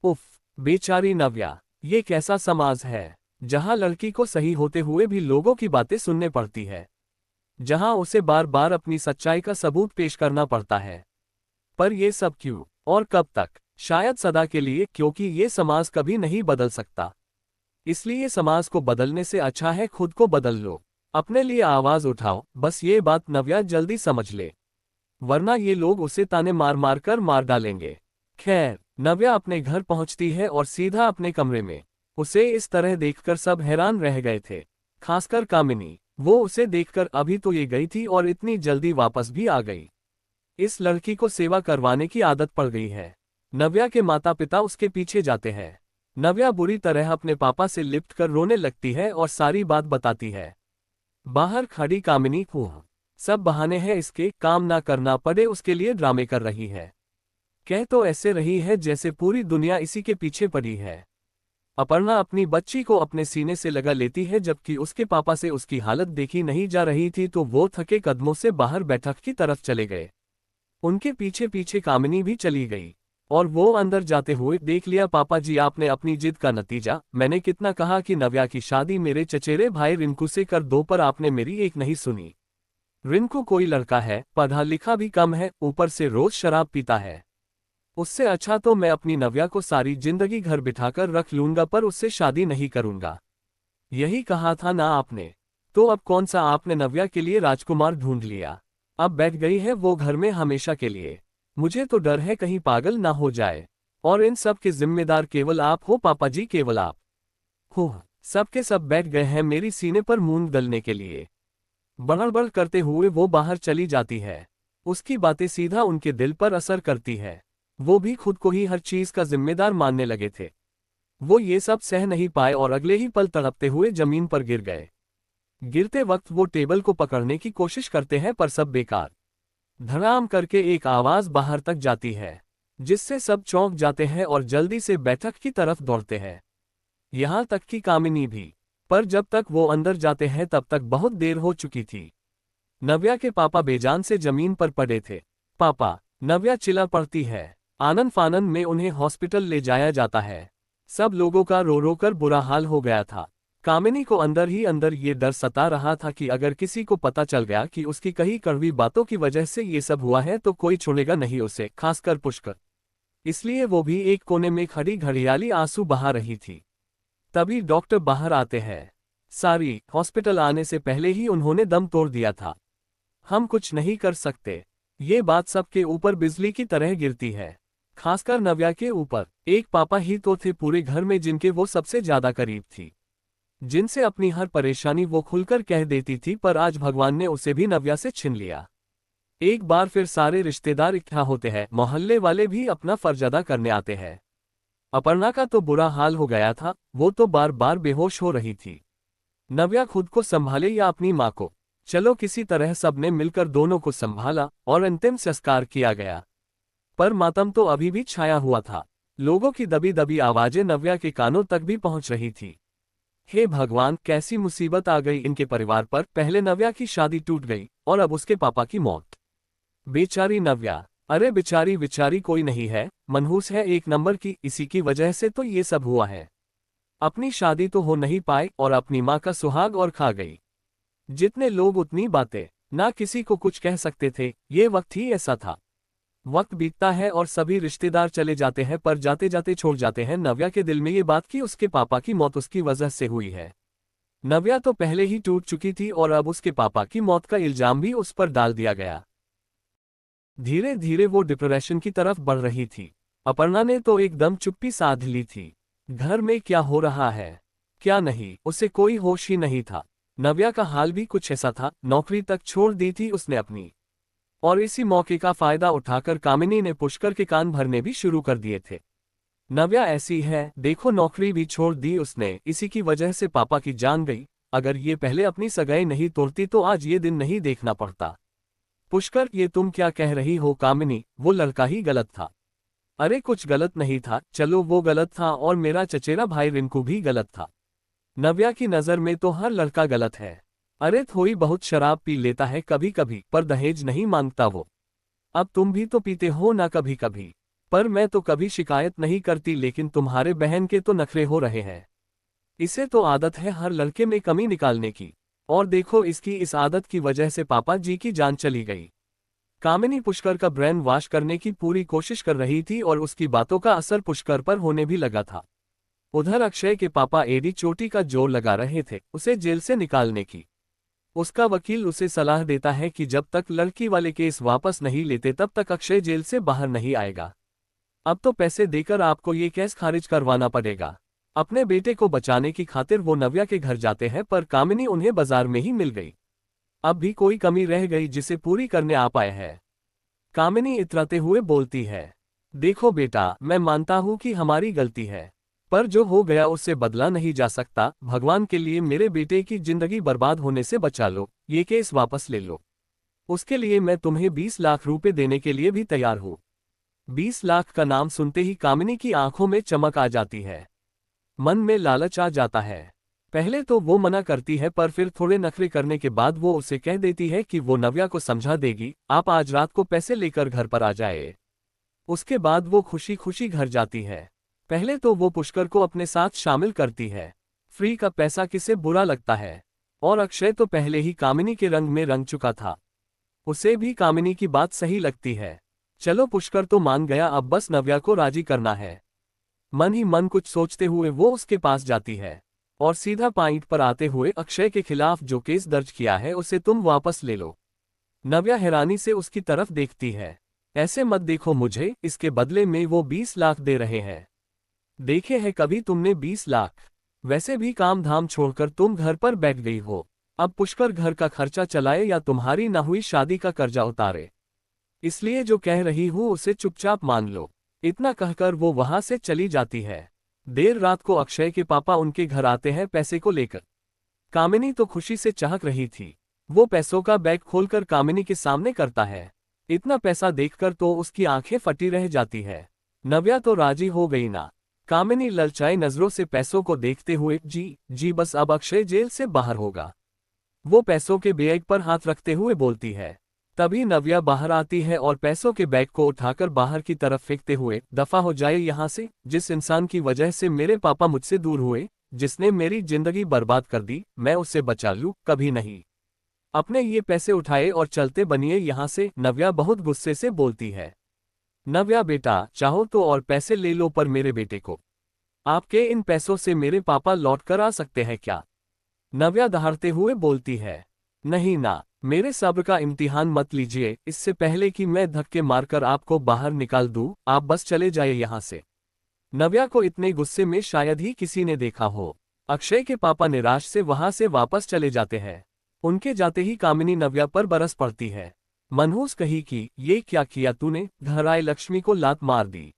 उफ, बेचारी नव्या, ये कैसा समाज है जहां लड़की को सही होते हुए भी लोगों की बातें सुनने पड़ती है, जहां उसे बार बार अपनी सच्चाई का सबूत पेश करना पड़ता है। पर ये सब क्यों और कब तक? शायद सदा के लिए, क्योंकि ये समाज कभी नहीं बदल सकता। इसलिए समाज को बदलने से अच्छा है खुद को बदल लो। अपने लिए आवाज उठाओ, बस ये बात नव्या जल्दी समझ ले, वरना ये लोग उसे ताने मार मार कर मार डालेंगे। खैर, नव्या अपने घर पहुंचती है और सीधा अपने कमरे में। उसे इस तरह देखकर सब हैरान रह गए थे, खासकर कामिनी। वो उसे देखकर अभी तो ये गई थी और इतनी जल्दी वापस भी आ गई। इस लड़की को सेवा करवाने की आदत पड़ गई है। नव्या के माता पिता उसके पीछे जाते हैं। नव्या बुरी तरह अपने पापा से लिपट कर रोने लगती है और सारी बात बताती है। बाहर खड़ी कामिनी सब बहाने हैं इसके, काम ना करना पड़े उसके लिए ड्रामे कर रही है। कह तो ऐसे रही है जैसे पूरी दुनिया इसी के पीछे पड़ी है। अपर्णा अपनी बच्ची को अपने सीने से लगा लेती है जबकि उसके पापा से उसकी हालत देखी नहीं जा रही थी तो वो थके कदमों से बाहर बैठक की तरफ चले गए। उनके पीछे पीछे कामिनी भी चली गई और वो अंदर जाते हुए देख लिया, पापा जी आपने अपनी जिद का नतीजा। मैंने कितना कहा कि नव्या की शादी मेरे चचेरे भाई रिंकू से कर दो पर आपने मेरी एक नहीं सुनी। रिंकू कोई लड़का है, पढ़ा लिखा भी कम है, ऊपर से रोज शराब पीता है। उससे अच्छा तो मैं अपनी नव्या को सारी जिंदगी घर बिठाकर रख लूंगा पर उससे शादी नहीं करूंगा। यही कहा था ना आपने? तो अब कौन सा आपने नव्या के लिए राजकुमार ढूंढ लिया। अब बैठ गई है वो घर में हमेशा के लिए। मुझे तो डर है कहीं पागल ना हो जाए। और इन सब के जिम्मेदार केवल आप हो पापा जी, केवल आप हो। सबके सब बैठ गए हैं मेरी सीने पर मूंग दलने के लिए। बड़बड़ करते हुए वो बाहर चली जाती है। उसकी बातें सीधा उनके दिल पर असर करती है। वो भी खुद को ही हर चीज का जिम्मेदार मानने लगे थे। वो ये सब सह नहीं पाए और अगले ही पल तड़पते हुए जमीन पर गिर गए। गिरते वक्त वो टेबल को पकड़ने की कोशिश करते हैं पर सब बेकार। धड़ाम करके एक आवाज बाहर तक जाती है, जिससे सब चौंक जाते हैं और जल्दी से बैठक की तरफ दौड़ते हैं। यहां तक कि कामिनी भी। पर जब तक वो अंदर जाते हैं तब तक बहुत देर हो चुकी थी। नव्या के पापा बेजान से जमीन पर पड़े थे। पापा, नव्या चिल्ला पड़ती है। आनन फानन में उन्हें हॉस्पिटल ले जाया जाता है। सब लोगों का रो रो कर बुरा हाल हो गया था। कामिनी को अंदर ही अंदर ये डर सता रहा था कि अगर किसी को पता चल गया कि उसकी कही कड़वी बातों की वजह से ये सब हुआ है तो कोई छोड़ेगा नहीं उसे, खासकर पुष्कर। इसलिए वो भी एक कोने में खड़ी घड़ियाली आंसू बहा रही थी। तभी डॉक्टर बाहर आते हैं। सारी हॉस्पिटल आने से पहले ही उन्होंने दम तोड़ दिया था। हम कुछ नहीं कर सकते। ये बात सबके ऊपर बिजली की तरह गिरती है, खासकर नव्या के ऊपर। एक पापा ही तो थे पूरे घर में जिनके वो सबसे ज्यादा करीब थी, जिनसे अपनी हर परेशानी वो खुलकर कह देती थी, पर आज भगवान ने उसे भी नव्या से छीन लिया। एक बार फिर सारे रिश्तेदार इकट्ठा होते हैं, मोहल्ले वाले भी अपना फर्ज अदा करने आते हैं। अपर्णा का तो बुरा हाल हो गया था, वो तो बार बार बेहोश हो रही थी। नव्या खुद को संभाले या अपनी माँ को, चलो किसी तरह सबने मिलकर दोनों को संभाला और अंतिम संस्कार किया गया। पर मातम तो अभी भी छाया हुआ था। लोगों की दबी दबी आवाजें नव्या के कानों तक भी पहुंच रही थी। हे भगवान, कैसी मुसीबत आ गई इनके परिवार पर। पहले नव्या की शादी टूट गई और अब उसके पापा की मौत। बेचारी नव्या। अरे बेचारी विचारी कोई नहीं है, मनहूस है एक नंबर की, इसी की वजह से तो ये सब हुआ है। अपनी शादी तो हो नहीं पाई और अपनी माँ का सुहाग और खा गई। जितने लोग उतनी बातें, ना किसी को कुछ कह सकते थे, ये वक्त ही ऐसा था। वक्त बीतता है और सभी रिश्तेदार चले जाते हैं, पर जाते जाते छोड़ जाते हैं नव्या के दिल में ये बात कि उसके पापा की मौत उसकी वजह से हुई है। नव्या तो पहले ही टूट चुकी थी और अब उसके पापा की मौत का इल्जाम भी उस पर डाल दिया गया। धीरे धीरे वो डिप्रेशन की तरफ बढ़ रही थी। अपर्णा ने तो एकदम चुप्पी साध ली थी। घर में क्या हो रहा है क्या नहीं, उसे कोई होश ही नहीं था। नव्या का हाल भी कुछ ऐसा था, नौकरी तक छोड़ दी थी उसने अपनी, और इसी मौके का फायदा उठाकर कामिनी ने पुष्कर के कान भरने भी शुरू कर दिए थे। नव्या ऐसी है, देखो नौकरी भी छोड़ दी उसने, इसी की वजह से पापा की जान गई। अगर ये पहले अपनी सगाई नहीं तोड़ती तो आज ये दिन नहीं देखना पड़ता। पुष्कर, ये तुम क्या कह रही हो कामिनी, वो लड़का ही गलत था। अरे कुछ गलत नहीं था, चलो वो गलत था और मेरा चचेरा भाई रिंकू भी गलत था। नव्या की नज़र में तो हर लड़का गलत है। अरे थोड़ी बहुत शराब पी लेता है कभी कभी, पर दहेज नहीं मांगता वो। अब तुम भी तो पीते हो ना कभी कभी, पर मैं तो कभी शिकायत नहीं करती, लेकिन तुम्हारे बहन के तो नखरे हो रहे हैं। इसे तो आदत है हर लड़के में कमी निकालने की, और देखो इसकी इस आदत की वजह से पापा जी की जान चली गई। कामिनी पुष्कर का ब्रेन वॉश करने की पूरी कोशिश कर रही थी और उसकी बातों का असर पुष्कर पर होने भी लगा था। उधर अक्षय के पापा एडी चोटी का जोर लगा रहे थे उसे जेल से निकालने की। उसका वकील उसे सलाह देता है कि जब तक लड़की वाले केस वापस नहीं लेते तब तक अक्षय जेल से बाहर नहीं आएगा। अब तो पैसे देकर आपको ये केस खारिज करवाना पड़ेगा। अपने बेटे को बचाने की खातिर वो नव्या के घर जाते हैं, पर कामिनी उन्हें बाजार में ही मिल गई। अब भी कोई कमी रह गई जिसे पूरी करने आ पाए है। कामिनी इतराते हुए बोलती है, देखो बेटा, मैं मानता हूं कि हमारी गलती है, पर जो हो गया उससे बदला नहीं जा सकता। भगवान के लिए मेरे बेटे की जिंदगी बर्बाद होने से बचा लो, ये केस वापस ले लो। उसके लिए मैं तुम्हें 20 लाख रुपए देने के लिए भी तैयार हूँ। 20 लाख का नाम सुनते ही कामिनी की आंखों में चमक आ जाती है, मन में लालच आ जाता है। पहले तो वो मना करती है, पर फिर थोड़े नखरे करने के बाद वो उसे कह देती है कि वो नव्या को समझा देगी, आप आज रात को पैसे लेकर घर पर आ जाए। उसके बाद वो खुशी खुशी घर जाती है। पहले तो वो पुष्कर को अपने साथ शामिल करती है। फ्री का पैसा किसे बुरा लगता है, और अक्षय तो पहले ही कामिनी के रंग में रंग चुका था, उसे भी कामिनी की बात सही लगती है। चलो पुष्कर तो मान गया, अब बस नव्या को राजी करना है। मन ही मन कुछ सोचते हुए वो उसके पास जाती है और सीधा पॉइंट पर आते हुए, अक्षय के खिलाफ जो केस दर्ज किया है उसे तुम वापस ले लो। नव्या हैरानी से उसकी तरफ देखती है, ऐसे मत देखो मुझे, इसके बदले में वो 20 लाख दे रहे हैं। देखे है कभी तुमने 20 लाख? वैसे भी काम धाम छोड़कर तुम घर पर बैठ गई हो। अब पुष्कर घर का खर्चा चलाए या तुम्हारी ना हुई शादी का कर्जा उतारे, इसलिए जो कह रही हूं उसे चुपचाप मान लो। इतना कहकर वो वहां से चली जाती है। देर रात को अक्षय के पापा उनके घर आते हैं पैसे को लेकर। कामिनी तो खुशी से चहक रही थी। वो पैसों का बैग खोलकर कामिनी के सामने करता है। इतना पैसा देखकर तो उसकी आंखें फटी रह जाती है। नव्या तो राजी हो गई ना। कामिनी ललचाई नजरों से पैसों को देखते हुए, जी जी बस अब अक्षय जेल से बाहर होगा। वो पैसों के बैग पर हाथ रखते हुए बोलती है। तभी नव्या बाहर आती है और पैसों के बैग को उठाकर बाहर की तरफ फेंकते हुए, दफा हो जाए यहाँ से, जिस इंसान की वजह से मेरे पापा मुझसे दूर हुए, जिसने मेरी जिंदगी बर्बाद कर दी, मैं उससे बचा लूं, कभी नहीं। अपने ये पैसे उठाए और चलते बनिए यहाँ से, नव्या बहुत गुस्से से बोलती है। नव्या बेटा, चाहो तो और पैसे ले लो, पर मेरे बेटे को, आपके इन पैसों से मेरे पापा लौट कर आ सकते हैं क्या? नव्या दहाड़ते हुए बोलती है। नहीं ना, मेरे सब्र का इम्तिहान मत लीजिए, इससे पहले कि मैं धक्के मारकर आपको बाहर निकाल दूं, आप बस चले जाइए यहाँ से। नव्या को इतने गुस्से में शायद ही किसी ने देखा हो। अक्षय के पापा निराश से वहां से वापस चले जाते हैं। उनके जाते ही कामिनी नव्या पर बरस पड़ती है। मनहूस कही कि ये क्या किया तूने, घर आए लक्ष्मी को लात मार दी।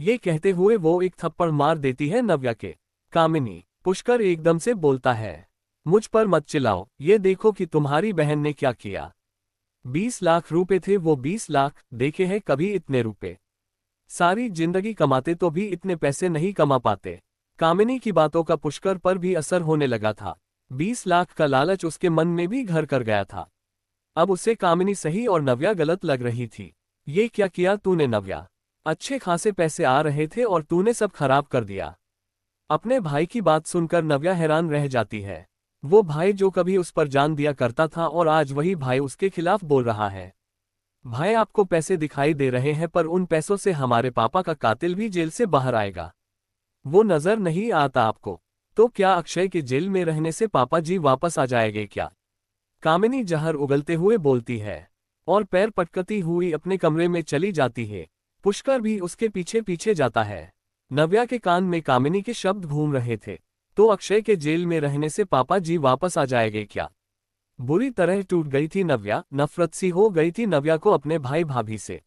ये कहते हुए वो एक थप्पड़ मार देती है नव्या के। कामिनी, पुष्कर एकदम से बोलता है, मुझ पर मत चिल्लाओ, ये देखो कि तुम्हारी बहन ने क्या किया। 20 लाख रुपए थे वो, 20 लाख, देखे हैं कभी इतने रुपए? सारी जिंदगी कमाते तो भी इतने पैसे नहीं कमा पाते। कामिनी की बातों का पुष्कर पर भी असर होने लगा था। 20 लाख का लालच उसके मन में भी घर कर गया था। अब उसे कामिनी सही और नव्या गलत लग रही थी। ये क्या किया तूने नव्या? अच्छे खासे पैसे आ रहे थे और तूने सब खराब कर दिया। अपने भाई की बात सुनकर नव्या हैरान रह जाती है। वो भाई जो कभी उस पर जान दिया करता था और आज वही भाई उसके खिलाफ बोल रहा है। भाई आपको पैसे दिखाई दे रहे हैं पर उन पैसों से हमारे पापा का कातिल भी जेल से बाहर आएगा। वो नजर नहीं आता आपको? तो क्या अक्षय के जेल में रहने से पापा जी वापस आ जाएंगे क्या? कामिनी जहर उगलते हुए बोलती है और पैर पटकती हुई अपने कमरे में चली जाती है। पुष्कर भी उसके पीछे पीछे जाता है। नव्या के कान में कामिनी के शब्द घूम रहे थे। तो अक्षय के जेल में रहने से पापा जी वापस आ जाएंगे क्या? बुरी तरह टूट गई थी नव्या, नफरत सी हो गई थी नव्या को अपने भाई भाभी से।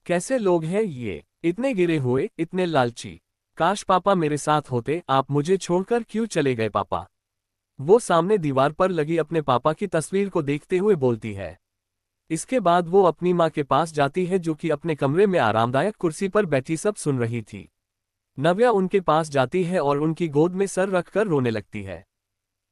कैसे लोग हैं ये, इतने गिरे हुए, इतने लालची। काश पापा मेरे साथ होते। आप मुझे छोड़कर क्यों चले गए पापा? वो सामने दीवार पर लगी अपने पापा की तस्वीर को देखते हुए बोलती है। इसके बाद वो अपनी माँ के पास जाती है जो कि अपने कमरे में आरामदायक कुर्सी पर बैठी सब सुन रही थी। नव्या उनके पास जाती है और उनकी गोद में सर रखकर रोने लगती है।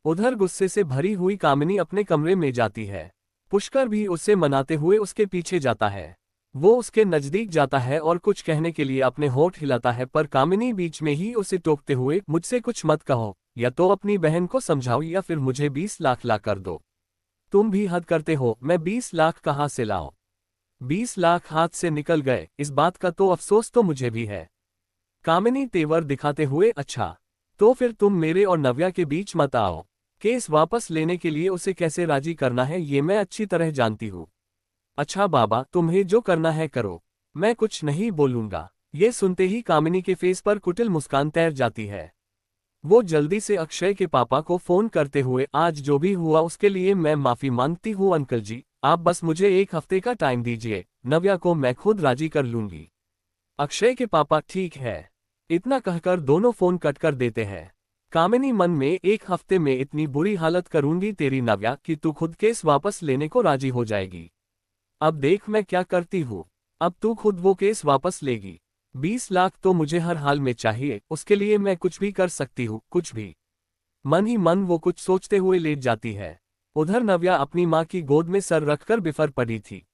उधर गुस्से से भरी हुई कामिनी अपने कमरे में जाती है। पुष्कर भी उसे मनाते हुए उसके पीछे जाता है। वो उसके नजदीक जाता है और कुछ कहने के लिए अपने होठ हिलाता है पर कामिनी बीच में ही उसे टोकते हुए, मुझसे कुछ मत कहो, या तो अपनी बहन को समझाओ या फिर मुझे 20 लाख ला कर दो। तुम भी हद करते हो, मैं 20 लाख कहाँ से लाऊं? 20 लाख हाथ से निकल गए, इस बात का तो अफसोस तो मुझे भी है। कामिनी तेवर दिखाते हुए, अच्छा तो फिर तुम मेरे और नव्या के बीच मत आओ। केस वापस लेने के लिए उसे कैसे राजी करना है ये मैं अच्छी तरह जानती हूँ। अच्छा बाबा, तुम्हें जो करना है करो, मैं कुछ नहीं बोलूंगा। ये सुनते ही कामिनी के फेस पर कुटिल मुस्कान तैर जाती है। वो जल्दी से अक्षय के पापा को फोन करते हुए, आज जो भी हुआ उसके लिए मैं माफी मांगती हूँ अंकल जी, आप बस मुझे 1 हफ्ते का टाइम दीजिए, नव्या को मैं खुद राजी कर लूंगी। अक्षय के पापा, ठीक है। इतना कहकर दोनों फोन कट कर देते हैं। कामिनी मन में, 1 हफ्ते में इतनी बुरी हालत करूंगी तेरी नव्या कि तू खुद केस वापस लेने को राजी हो जाएगी। अब देख मैं क्या करती हूँ, अब तू खुद वो केस वापस लेगी। 20 लाख तो मुझे हर हाल में चाहिए, उसके लिए मैं कुछ भी कर सकती हूँ, कुछ भी। मन ही मन वो कुछ सोचते हुए लेट जाती है। उधर नव्या अपनी माँ की गोद में सर रखकर बिफर पड़ी थी।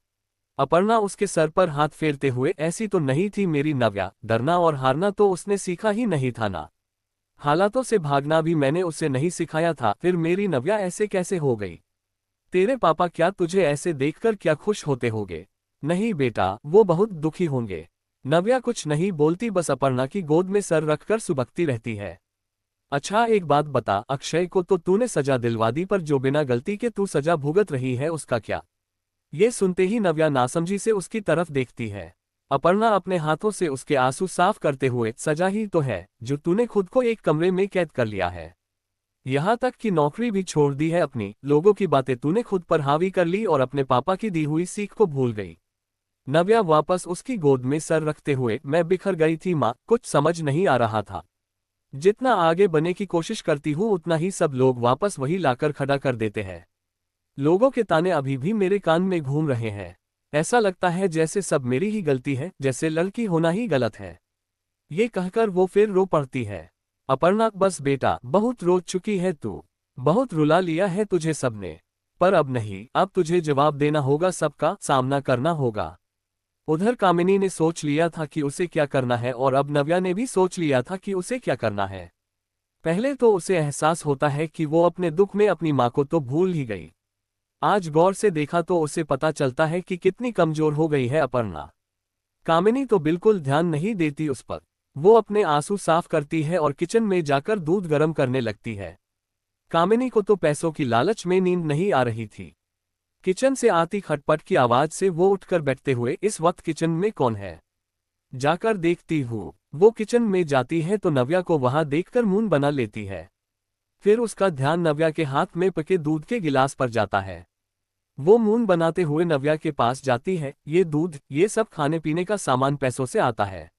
अपर्णा उसके सर पर हाथ फेरते हुए, ऐसी तो नहीं थी मेरी नव्या, डरना और हारना तो उसने सीखा ही नहीं था ना। हालातों से भागना भी मैंने उसे नहीं सिखाया था, फिर मेरी नव्या ऐसे कैसे हो गई? तेरे पापा क्या तुझे ऐसे देखकर क्या खुश होते होंगे? नहीं बेटा, वो बहुत दुखी होंगे। नव्या कुछ नहीं बोलती, बस अपर्णा की गोद में सर रखकर सुबकती रहती है। अच्छा एक बात बता, अक्षय को तो तूने सजा दिलवा दी पर जो बिना गलती के तू सजा भुगत रही है उसका क्या? ये सुनते ही नव्या नासमझी से उसकी तरफ देखती है। अपर्णा अपने हाथों से उसके आंसू साफ करते हुए, सजा ही तो है जो तूने खुद को एक कमरे में कैद कर लिया है। यहाँ तक कि नौकरी भी छोड़ दी है अपनी, लोगों की बातें तूने खुद पर हावी कर ली और अपने पापा की दी हुई सीख को भूल गई। नव्या वापस उसकी गोद में सर रखते हुए, मैं बिखर गई थी माँ, कुछ समझ नहीं आ रहा था। जितना आगे बनने की कोशिश करती हूँ उतना ही सब लोग वापस वही लाकर खड़ा कर देते हैं। लोगों के ताने अभी भी मेरे कान में घूम रहे हैं। ऐसा लगता है जैसे सब मेरी ही गलती है, जैसे लड़की होना ही गलत है। ये कहकर वो फिर रो पड़ती है। अपर्णा, बस बेटा, बहुत रो चुकी है तू, बहुत रुला लिया है तुझे सबने, पर अब नहीं, अब तुझे जवाब देना होगा, सबका सामना करना होगा। उधर कामिनी ने सोच लिया था कि उसे क्या करना है और अब नव्या ने भी सोच लिया था कि उसे क्या करना है। पहले तो उसे एहसास होता है कि वो अपने दुख में अपनी माँ को तो भूल ही गई। आज गौर से देखा तो उसे पता चलता है कि कितनी कमजोर हो गई है अपर्णा। कामिनी तो बिल्कुल ध्यान नहीं देती उस पर। वो अपने आंसू साफ करती है और किचन में जाकर दूध गर्म करने लगती है। कामिनी को तो पैसों की लालच में नींद नहीं आ रही थी। किचन से आती खटपट की आवाज से वो उठकर बैठते हुए, इस वक्त किचन में कौन है? जाकर देखती हूँ। वो किचन में जाती है तो नव्या को वहां देखकर मुंह बना लेती है। फिर उसका ध्यान नव्या के हाथ में पके दूध के गिलास पर जाता है। वो मुंह बनाते हुए नव्या के पास जाती है, ये दूध, ये सब खाने पीने का सामान पैसों से आता है,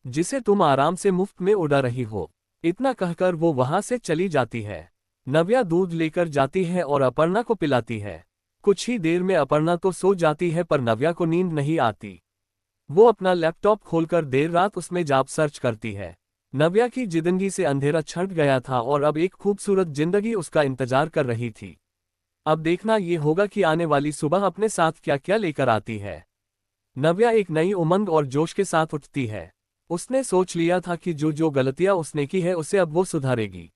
जिसे तुम आराम से मुफ्त में उड़ा रही हो। इतना कहकर वो वहां से चली जाती है। नव्या दूध लेकर जाती है और अपर्णा को पिलाती है। कुछ ही देर में अपर्णा तो सो जाती है पर नव्या को नींद नहीं आती। वो अपना लैपटॉप खोलकर देर रात उसमें जॉब सर्च करती है। नव्या की जिंदगी से अंधेरा छंट गया था और अब एक खूबसूरत जिंदगी उसका इंतजार कर रही थी। अब देखना ये होगा कि आने वाली सुबह अपने साथ क्या क्या लेकर आती है। नव्या एक नई उमंग और जोश के साथ उठती है। उसने सोच लिया था कि जो जो गलतियां उसने की है उसे अब वो सुधारेगी,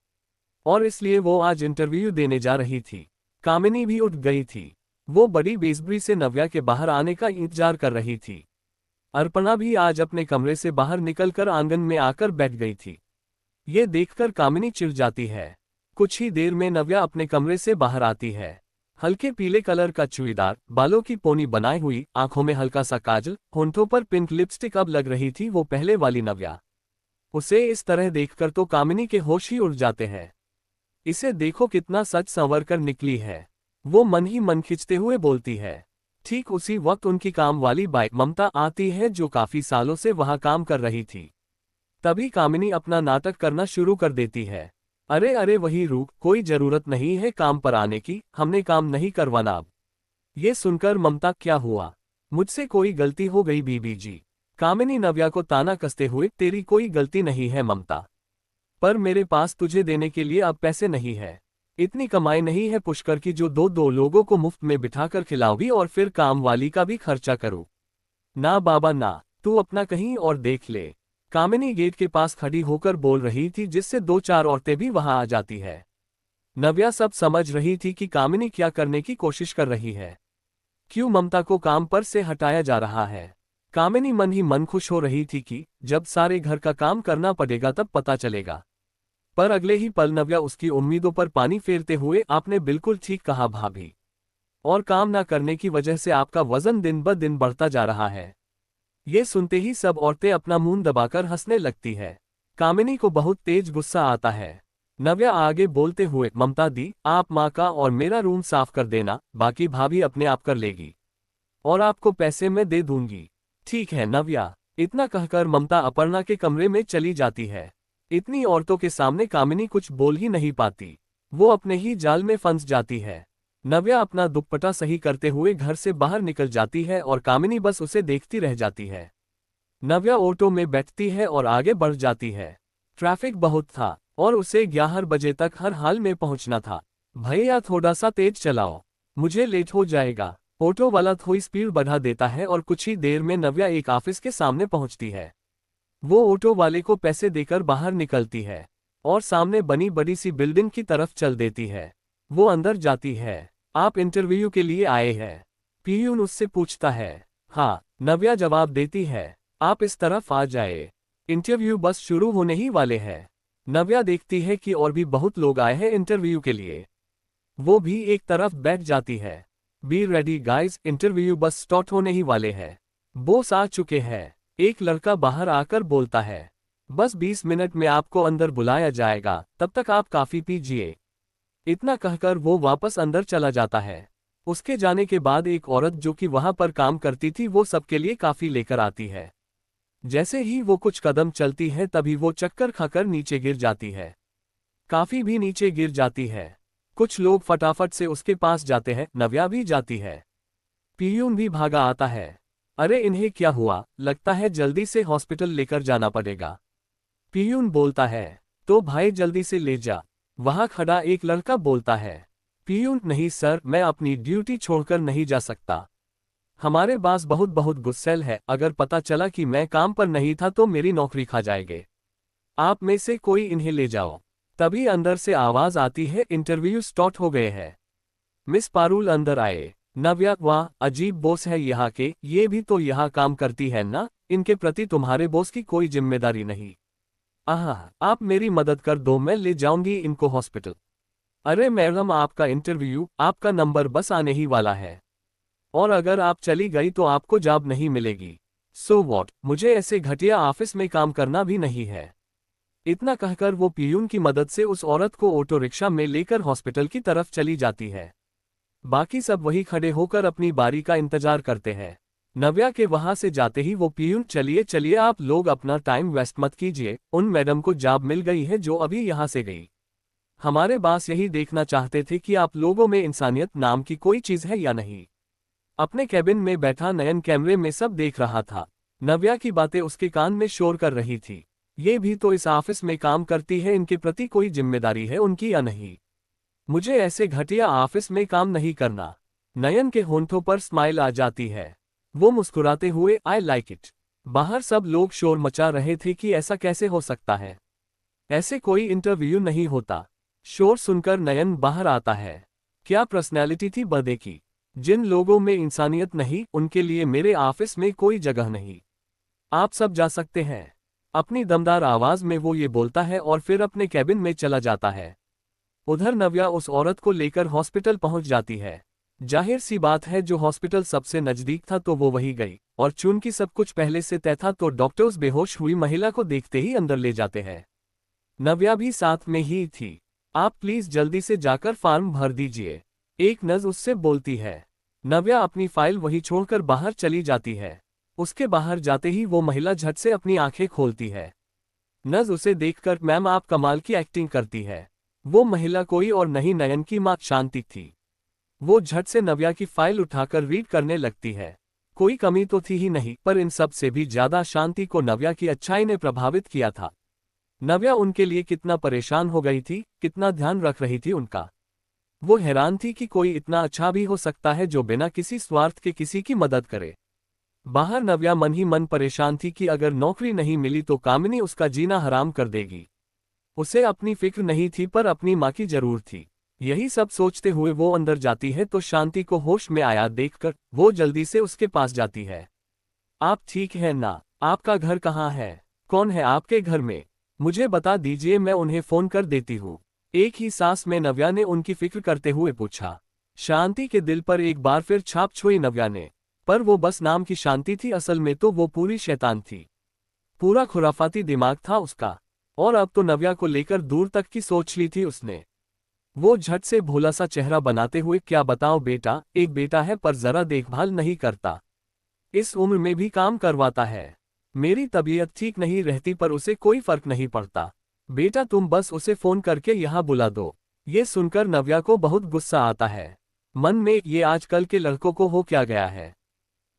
और इसलिए वो आज इंटरव्यू देने जा रही थी। कामिनी भी उठ गई थी। वो बड़ी बेसब्री से नव्या के बाहर आने का इंतजार कर रही थी। अर्पणा भी आज अपने कमरे से बाहर निकलकर आंगन में आकर बैठ गई थी। ये देखकर कामिनी चिढ़ जाती है। कुछ ही देर में नव्या अपने कमरे से बाहर आती है। हल्के पीले कलर का चूड़ीदार, बालों की पोनी बनाई हुई, आंखों में हल्का सा काजल, होंठों पर पिंक लिपस्टिक अब लग रही थी वो पहले वाली नव्या। उसे इस तरह देखकर तो कामिनी के होश ही उड़ जाते हैं। इसे देखो कितना सच संवर कर निकली है, वो मन ही मन खिंचते हुए बोलती है। ठीक उसी वक्त उनकी काम वाली बाइक ममता आती है जो काफी सालों से वहां काम कर रही थी। तभी कामिनी अपना नाटक करना शुरू कर देती है। अरे अरे वही रुक, कोई जरूरत नहीं है काम पर आने की, हमने काम नहीं करवाना अब। ये सुनकर ममता, क्या हुआ, मुझसे कोई गलती हो गई बीबी जी? कामिनी नव्या को ताना कसते हुए, तेरी कोई गलती नहीं है ममता, पर मेरे पास तुझे देने के लिए अब पैसे नहीं है। इतनी कमाई नहीं है पुष्कर की जो दो दो लोगों को मुफ्त में बिठाकर खिलाऊंगी और फिर काम वाली का भी खर्चा करूं। ना बाबा ना, तू अपना कहीं और देख ले। कामिनी गेट के पास खड़ी होकर बोल रही थी जिससे दो चार औरतें भी वहां आ जाती है। नव्या सब समझ रही थी कि कामिनी क्या करने की कोशिश कर रही है, क्यों ममता को काम पर से हटाया जा रहा है। कामिनी मन ही मन खुश हो रही थी कि जब सारे घर का काम करना पड़ेगा तब पता चलेगा। पर अगले ही पल नव्या उसकी उम्मीदों पर पानी फेरते हुए, आपने बिल्कुल ठीक कहा भाभी, और काम ना करने की वजह से आपका वजन दिन ब दिन बढ़ता जा रहा है। ये सुनते ही सब औरतें अपना मुंह दबाकर हंसने लगती है। कामिनी को बहुत तेज गुस्सा आता है। नव्या आगे बोलते हुए, ममता दी, आप माँ का और मेरा रूम साफ कर देना, बाकी भाभी अपने आप कर लेगी, और आपको पैसे मैं दे दूंगी। ठीक है नव्या। इतना कहकर ममता अपर्णा के कमरे में चली जाती है। इतनी औरतों के सामने कामिनी कुछ बोल ही नहीं पाती, वो अपने ही जाल में फंस जाती है। नव्या अपना दुपट्टा सही करते हुए घर से बाहर निकल जाती है और कामिनी बस उसे देखती रह जाती है। नव्या ऑटो में बैठती है और आगे बढ़ जाती है। ट्रैफिक बहुत था और उसे 11 बजे तक हर हाल में पहुंचना था। भैया थोड़ा सा तेज चलाओ, मुझे लेट हो जाएगा। ऑटो वाला थोड़ी स्पीड बढ़ा देता है और कुछ ही देर में नव्या एक ऑफिस के सामने पहुंचती है। वो ऑटो वाले को पैसे देकर बाहर निकलती है और सामने बनी बड़ी सी बिल्डिंग की तरफ चल देती है। वो अंदर जाती है। आप इंटरव्यू के लिए आए हैं? पियून उससे पूछता है। हाँ, नव्या जवाब देती है। आप इस तरफ आ जाए, इंटरव्यू बस शुरू होने ही वाले हैं। नव्या देखती है कि और भी बहुत लोग आए हैं इंटरव्यू के लिए। वो भी एक तरफ बैठ जाती है। बी रेडी गाइज, इंटरव्यू बस स्टार्ट होने ही वाले हैं। बॉस आ चुके हैं। एक लड़का बाहर आकर बोलता है। बस 20 मिनट में आपको अंदर बुलाया जाएगा, तब तक आप काफी पीजिए। इतना कहकर वो वापस अंदर चला जाता है। उसके जाने के बाद एक औरत जो कि वहां पर काम करती थी वो सबके लिए काफी लेकर आती है। जैसे ही वो कुछ कदम चलती है तभी वो चक्कर खाकर नीचे गिर जाती है। काफी भी नीचे गिर जाती है। कुछ लोग फटाफट से उसके पास जाते हैं, नव्या भी जाती है। पियून भी भागा आता है। अरे इन्हें क्या हुआ, लगता है जल्दी से हॉस्पिटल लेकर जाना पड़ेगा। पियून बोलता है, तो भाई जल्दी से ले जा। वहां खड़ा एक लड़का बोलता है। पियून, नहीं सर, मैं अपनी ड्यूटी छोड़कर नहीं जा सकता। हमारे पास बहुत बहुत गुस्सैल है, अगर पता चला कि मैं काम पर नहीं था तो मेरी नौकरी खा जाएंगे। आप में से कोई इन्हें ले जाओ। तभी अंदर से आवाज आती है, इंटरव्यू स्टार्ट हो गए हैं। मिस पारुल अंदर आए। नव्या, वाह अजीब बॉस है यहाँ के, ये भी तो यहाँ काम करती है ना, इनके प्रति तुम्हारे बॉस की कोई जिम्मेदारी नहीं। आह, आप मेरी मदद कर दो, मैं ले जाऊंगी इनको हॉस्पिटल। अरे मैडम, आपका इंटरव्यू, आपका नंबर बस आने ही वाला है, और अगर आप चली गई तो आपको जॉब नहीं मिलेगी। सो वॉट, मुझे ऐसे घटिया ऑफिस में काम करना भी नहीं है। इतना कहकर वो पियून की मदद से उस औरत को ऑटो रिक्शा में लेकर हॉस्पिटल की तरफ चली जाती है। बाकी सब वही खड़े होकर अपनी बारी का इंतजार करते हैं। नव्या के वहां से जाते ही वो पियून, चलिए चलिए आप लोग अपना टाइम वेस्ट मत कीजिए, उन मैडम को जॉब मिल गई है जो अभी यहाँ से गई। हमारे बॉस यही देखना चाहते थे कि आप लोगों में इंसानियत नाम की कोई चीज है या नहीं। अपने कैबिन में बैठा नयन कैमरे में सब देख रहा था। नव्या की बातें उसके कान में शोर कर रही थी। ये भी तो इस ऑफिस में काम करती है, इनके प्रति कोई जिम्मेदारी है उनकी या नहीं। मुझे ऐसे घटिया ऑफिस में काम नहीं करना। नयन के होंठों पर स्माइल आ जाती है। वो मुस्कुराते हुए, आई लाइक इट। बाहर सब लोग शोर मचा रहे थे कि ऐसा कैसे हो सकता है, ऐसे कोई इंटरव्यू नहीं होता। शोर सुनकर नयन बाहर आता है। क्या पर्सनैलिटी थी बंदे की, जिन लोगों में इंसानियत नहीं, उनके लिए मेरे ऑफिस में कोई जगह नहीं। आप सब जा सकते हैं। अपनी दमदार आवाज में वो ये बोलता है और फिर अपने कैबिन में चला जाता है। उधर नव्या उस औरत को लेकर हॉस्पिटल पहुंच जाती है। जाहिर सी बात है, जो हॉस्पिटल सबसे नजदीक था तो वो वही गई, और चूंकि सब कुछ पहले से तय था तो डॉक्टर्स बेहोश हुई महिला को देखते ही अंदर ले जाते हैं। नव्या भी साथ में ही थी। आप प्लीज जल्दी से जाकर फॉर्म भर दीजिए, एक नज उससे बोलती है। नव्या अपनी फाइल वहीं छोड़कर बाहर चली जाती है। उसके बाहर जाते ही वो महिला झट से अपनी आंखें खोलती है। नज उसे देखकर, मैम आप कमाल की एक्टिंग करती है। वो महिला कोई और नहीं, नयन की मां शांति थी। वो झट से नव्या की फाइल उठाकर रीड करने लगती है। कोई कमी तो थी ही नहीं, पर इन सब से भी ज्यादा शांति को नव्या की अच्छाई ने प्रभावित किया था। नव्या उनके लिए कितना परेशान हो गई थी, कितना ध्यान रख रही थी उनका। वो हैरान थी कि कोई इतना अच्छा भी हो सकता है जो बिना किसी स्वार्थ के किसी की मदद करे। बाहर नव्या मन ही मन परेशान थी कि अगर नौकरी नहीं मिली तो कामिनी उसका जीना हराम कर देगी। उसे अपनी फिक्र नहीं थी, पर अपनी माँ की जरूर थी। यही सब सोचते हुए वो अंदर जाती है तो शांति को होश में आया देखकर वो जल्दी से उसके पास जाती है। आप ठीक हैं ना? आपका घर कहाँ है? कौन है आपके घर में? मुझे बता दीजिए, मैं उन्हें फोन कर देती हूँ। एक ही सांस में नव्या ने उनकी फिक्र करते हुए पूछा। शांति के दिल पर एक बार फिर छाप छोड़ी नव्या ने। पर वो बस नाम की शांति थी, असल में तो वो पूरी शैतान थी। पूरा खुराफाती दिमाग था उसका। और अब तो नव्या को लेकर दूर तक की सोच ली थी उसने। वो झट से भोला सा चेहरा बनाते हुए, क्या बताओ बेटा, एक बेटा है पर जरा देखभाल नहीं करता। इस उम्र में भी काम करवाता है। मेरी तबीयत ठीक नहीं रहती पर उसे कोई फर्क नहीं पड़ता। बेटा तुम बस उसे फोन करके यहाँ बुला दो। ये सुनकर नव्या को बहुत गुस्सा आता है। मन में, ये आजकल के लड़कों को हो क्या गया है।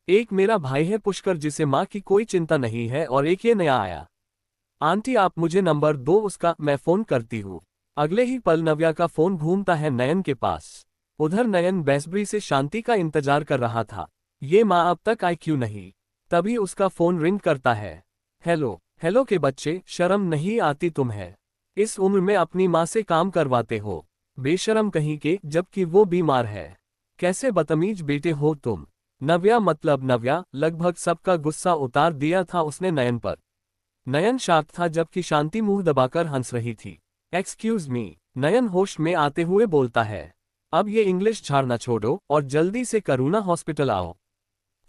एक मेरा भाई है पुष्कर जिसे माँ की कोई चिंता नहीं है, और एक ये नया आया। आंटी आप मुझे नंबर दो उसका, मैं फोन करती हूँ। अगले ही पल नव्या का फोन घूमता है नयन के पास। उधर नयन बेसब्री से शांति का इंतजार कर रहा था। ये माँ अब तक आई क्यों नहीं। तभी उसका फोन रिंग करता है। हेलो हेलो के बच्चे, शर्म नहीं आती तुम्हें? इस उम्र में अपनी माँ से काम करवाते हो, बेशरम कहीं के, जबकि वो बीमार है। कैसे बदतमीज बेटे हो तुम। नव्या मतलब नव्या, लगभग सबका गुस्सा उतार दिया था उसने नयन पर। नयन शाक था जबकि शांति मुंह दबाकर हंस रही थी। एक्सक्यूज मी, नयन होश में आते हुए बोलता है। अब ये इंग्लिश झाड़ना छोड़ो और जल्दी से करुणा हॉस्पिटल आओ।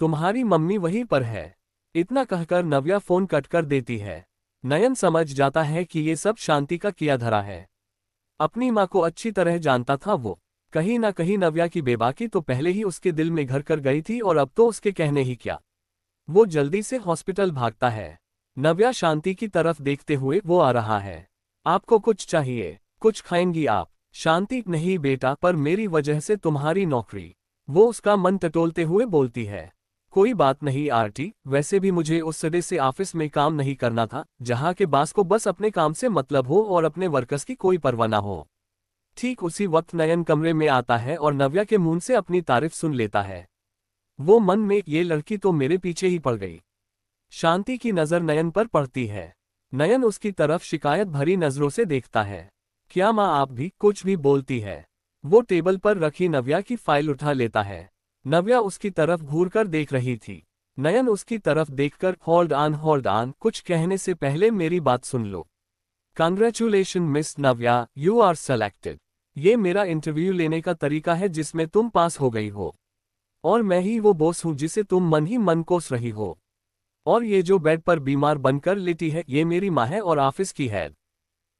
तुम्हारी मम्मी वहीं पर है। इतना कहकर नव्या फोन कट कर देती है। नयन समझ जाता है कि ये सब शांति का किया धरा है। अपनी माँ को अच्छी तरह जानता था वो। कहीं ना कहीं नव्या की बेबाकी तो पहले ही उसके दिल में घर कर गई थी, और अब तो उसके कहने ही क्या। वो जल्दी से हॉस्पिटल भागता है। नव्या शांति की तरफ देखते हुए, वो आ रहा है। आपको कुछ चाहिए? कुछ खाएंगी आप? शांति, नहीं बेटा, पर मेरी वजह से तुम्हारी नौकरी। वो उसका मन टटोलते हुए बोलती है। कोई बात नहीं आंटी, वैसे भी मुझे उस सड़े से ऑफिस में काम नहीं करना था जहां के बास को बस अपने काम से मतलब हो और अपने वर्कर्स की कोई परवाह ना हो। ठीक उसी वक्त नयन कमरे में आता है और नव्या के मुंह से अपनी तारीफ सुन लेता है। वो मन में, ये लड़की तो मेरे पीछे ही पड़ गई। शांति की नजर नयन पर पड़ती है। नयन उसकी तरफ शिकायत भरी नजरों से देखता है। क्या माँ आप भी? कुछ भी बोलती है। वो टेबल पर रखी नव्या की फाइल उठा लेता है। नव्या उसकी तरफ घूरकर देख रही थी। नयन उसकी तरफ देखकर, होल्ड ऑन, कुछ कहने से पहले मेरी बात सुन लो। Congratulation miss Navya, you are selected. ये मेरा इंटरव्यू लेने का तरीका है जिसमें तुम पास हो गई हो। और मैं ही वो बॉस हूँ जिसे तुम मन ही मन कोस रही हो। और ये जो बेड पर बीमार बनकर लेटी है, ये मेरी माँ है और ऑफिस की हेड।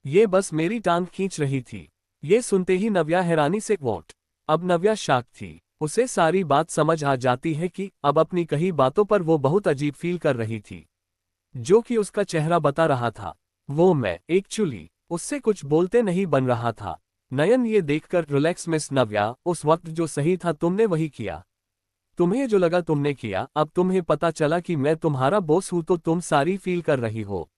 ये बस मेरी टांग खींच रही थी। ये सुनते ही नव्या हैरानी से वॉट। अब नव्या शाक थी। उसे सारी बात समझ आ जाती है कि अब अपनी कही बातों पर वो बहुत अजीब फील कर रही थी, जो कि उसका चेहरा बता रहा था। वो मैं एक्चुअली उससे कुछ बोलते नहीं बन रहा था। नयन ये देखकर, रिलैक्स मिस नव्या, उस वक्त जो सही था तुमने वही किया। तुम्हें जो लगा तुमने किया। अब तुम्हें पता चला कि मैं तुम्हारा बॉस हूं तो तुम सारी फील कर रही हो।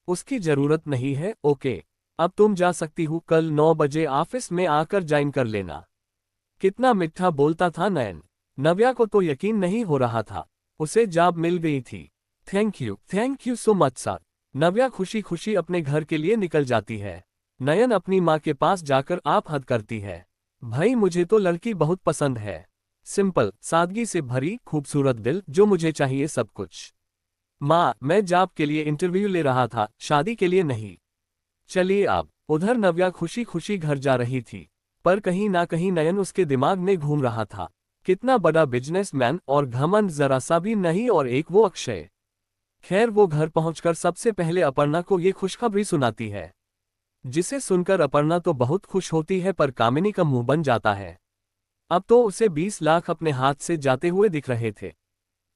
उसकी जरूरत नहीं है, ओके। अब तुम जा सकती हो, कल 9 बजे ऑफिस में आकर ज्वाइन कर लेना। कितना मीठा बोलता था नयन। नव्या को तो यकीन नहीं हो रहा था। उसे जॉब मिल गई थी। Thank you so much sir. Navya खुशी खुशी अपने घर के लिए निकल जाती है। नयन अपनी माँ के पास जाकर आप हद करती है। भाई मुझे तो लड़की बहुत पसंद है। सिंपल, सादगी से भरी, खूबसूरत दिल, जो मुझे चाहिए सब कुछ। माँ, मैं जॉब के लिए इंटरव्यू ले रहा था, शादी के लिए नहीं। चलिए आप। उधर नव्या खुशी खुशी घर जा रही थी, पर कहीं ना कहीं नयन उसके दिमाग में घूम रहा था। कितना बड़ा बिजनेसमैन, और घमंड जरा सा भी नहीं, और एक वो अक्षय। खैर, वो घर पहुंचकर सबसे पहले अपर्णा को ये खुशखबरी सुनाती है, जिसे सुनकर अपर्णा तो बहुत खुश होती है, पर कामिनी का मुंह बन जाता है। अब तो उसे 20 लाख अपने हाथ से जाते हुए दिख रहे थे।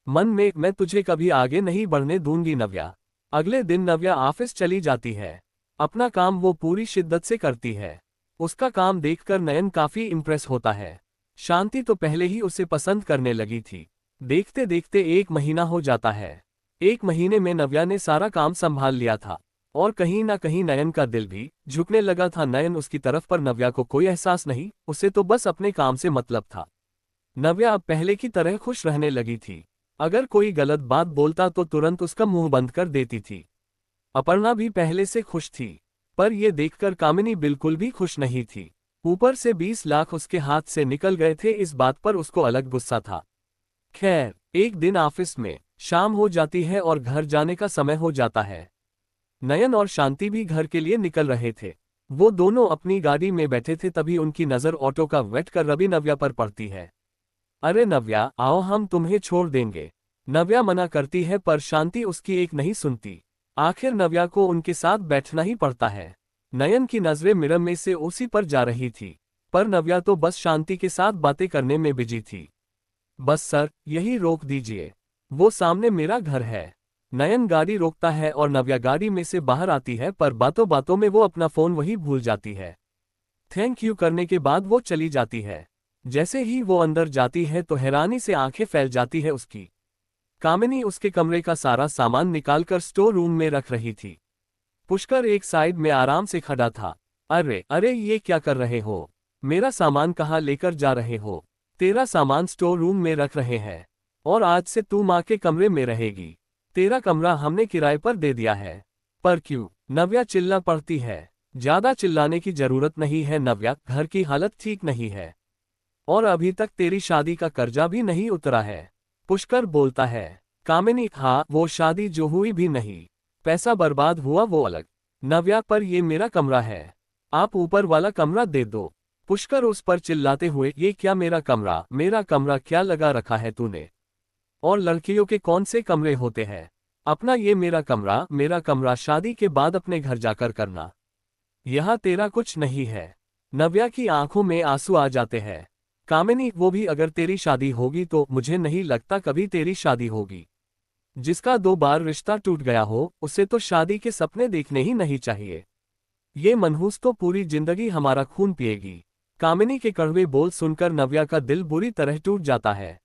मन में, मैं तुझे कभी आगे नहीं बढ़ने दूंगी नव्या। अगले दिन नव्या ऑफिस चली जाती है। अपना काम वो पूरी शिद्दत से करती है। उसका काम देखकर नयन काफी इम्प्रेस होता है। शांति तो पहले ही उसे पसंद करने लगी थी। देखते देखते 1 महीना हो जाता है। 1 महीने में नव्या ने सारा काम संभाल लिया था, और कहीं ना कहीं नयन का दिल भी झुकने लगा था। नयन उसकी तरफ, पर नव्या को कोई एहसास नहीं, उसे तो बस अपने काम से मतलब था। नव्या अब पहले की तरह खुश रहने लगी थी। अगर कोई गलत बात बोलता तो तुरंत उसका मुंह बंद कर देती थी। अपर्णा भी पहले से खुश थी, पर यह देखकर कामिनी बिल्कुल भी खुश नहीं थी। ऊपर से 20 लाख उसके हाथ से निकल गए थे, इस बात पर उसको अलग गुस्सा था। खैर, एक दिन ऑफिस में शाम हो जाती है और घर जाने का समय हो जाता है। नयन और शांति भी घर के लिए निकल रहे थे। वो दोनों अपनी गाड़ी में बैठे थे, तभी उनकी नजर ऑटो का वेट कर रवि नव्या पर पड़ती है। अरे नव्या, आओ, हम तुम्हें छोड़ देंगे। नव्या मना करती है, पर शांति उसकी एक नहीं सुनती। आखिर नव्या को उनके साथ बैठना ही पड़ता है। नयन की नजरें मिरर में से उसी पर जा रही थी, पर नव्या तो बस शांति के साथ बातें करने में बिजी थी। बस सर, यही रोक दीजिए, वो सामने मेरा घर है। नयन गाड़ी रोकता है और नव्या गाड़ी में से बाहर आती है, पर बातों बातों में वो अपना फोन वही भूल जाती है। थैंक यू करने के बाद वो चली जाती है। जैसे ही वो अंदर जाती है तो हैरानी से आंखें फैल जाती है उसकी। कामिनी उसके कमरे का सारा सामान निकालकर स्टोर रूम में रख रही थी। पुष्कर एक साइड में आराम से खड़ा था। अरे अरे, ये क्या कर रहे हो? मेरा सामान कहाँ लेकर जा रहे हो? तेरा सामान स्टोर रूम में रख रहे हैं, और आज से तू माँ के कमरे में रहेगी। तेरा कमरा हमने किराए पर दे दिया है। पर क्यों? नव्या चिल्ला पड़ती है। ज्यादा चिल्लाने की जरूरत नहीं है नव्या, घर की हालत ठीक नहीं है, और अभी तक तेरी शादी का कर्जा भी नहीं उतरा है। पुष्कर बोलता है। कामिनी, हाँ, वो शादी जो हुई भी नहीं, पैसा बर्बाद हुआ वो अलग। नव्या, पर ये मेरा कमरा है, आप ऊपर वाला कमरा दे दो। पुष्कर उस पर चिल्लाते हुए, ये क्या मेरा कमरा क्या लगा रखा है तूने? और लड़कियों के कौन से कमरे होते हैं? अपना ये मेरा कमरा शादी के बाद अपने घर जाकर करना। यहाँ तेरा कुछ नहीं है। नव्या की आंखों में आंसू आ जाते हैं। कामिनी, वो भी अगर तेरी शादी होगी तो मुझे नहीं लगता कभी तेरी शादी होगी। जिसका 2 बार रिश्ता टूट गया हो, उसे तो शादी के सपने देखने ही नहीं चाहिए। ये मनहूस तो पूरी जिंदगी हमारा खून पिएगी। कामिनी के कड़वे बोल सुनकर नव्या का दिल बुरी तरह टूट जाता है।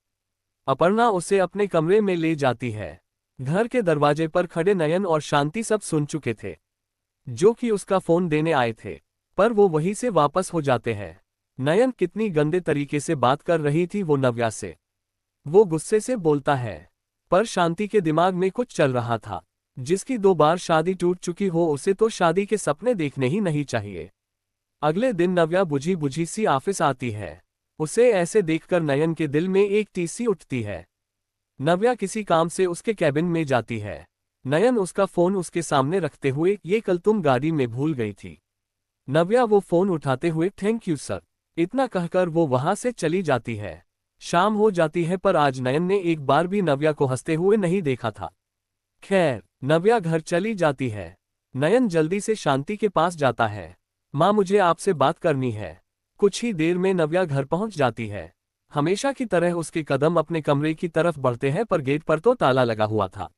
अपर्णा उसे अपने कमरे में ले जाती है। घर के दरवाजे पर खड़े नयन और शांति सब सुन चुके थे, जो कि उसका फोन देने आए थे, पर वो वहीं से वापस हो जाते हैं। नयन कितनी गंदे तरीके से बात कर रही थी वो नव्या से। वो गुस्से से बोलता है, पर शांति के दिमाग में कुछ चल रहा था। जिसकी 2 बार शादी टूट चुकी हो, उसे तो शादी के सपने देखने ही नहीं चाहिए। अगले दिन नव्या बुझी बुझी सी ऑफिस आती है। उसे ऐसे देखकर नयन के दिल में एक टीस सी उठती है। नव्या किसी काम से उसके कैबिन में जाती है। नयन उसका फोन उसके सामने रखते हुए, ये कल तुम गाड़ी में भूल गई थी। नव्या वो फोन उठाते हुए, थैंक यू सर, इतना कहकर वो वहां से चली जाती है। शाम हो जाती है, पर आज नयन ने एक बार भी नव्या को हंसते हुए नहीं देखा था। खैर, नव्या घर चली जाती है। नयन जल्दी से शांति के पास जाता है। माँ, मुझे आपसे बात करनी है। कुछ ही देर में नव्या घर पहुंच जाती है। हमेशा की तरह उसके कदम अपने कमरे की तरफ बढ़ते हैं, पर गेट पर तो ताला लगा हुआ था।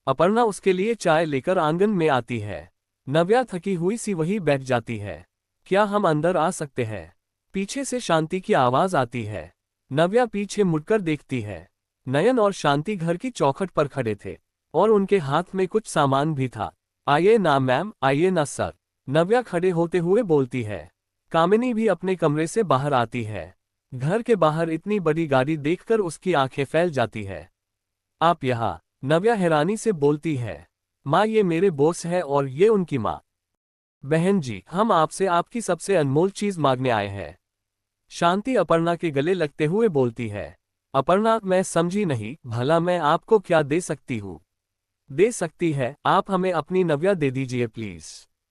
अपर्णा उसके लिए चाय लेकर आंगन में आती है। नव्या थकी हुई सी वहीं बैठ जाती है। क्या हम अंदर आ सकते हैं? पीछे से शांति की आवाज आती है। नव्या पीछे मुड़कर देखती है। नयन और शांति घर की चौखट पर खड़े थे, और उनके हाथ में कुछ सामान भी था। आइए ना मैम, आइए ना सर, नव्या खड़े होते हुए बोलती है। कामिनी भी अपने कमरे से बाहर आती है। घर के बाहर इतनी बड़ी गाड़ी देखकर उसकी आंखें फैल जाती है। आप यहाँ? नव्या हैरानी से बोलती है। माँ, ये मेरे बॉस है और ये उनकी माँ। बहन जी, हम आपसे आपकी सबसे अनमोल चीज मांगने आए हैं। शांति अपर्णा के गले लगते हुए बोलती है। अपर्णा, मैं समझी नहीं, भला मैं आपको क्या दे सकती हूँ? दे सकती है, आप हमें अपनी नव्या दे दीजिए प्लीज।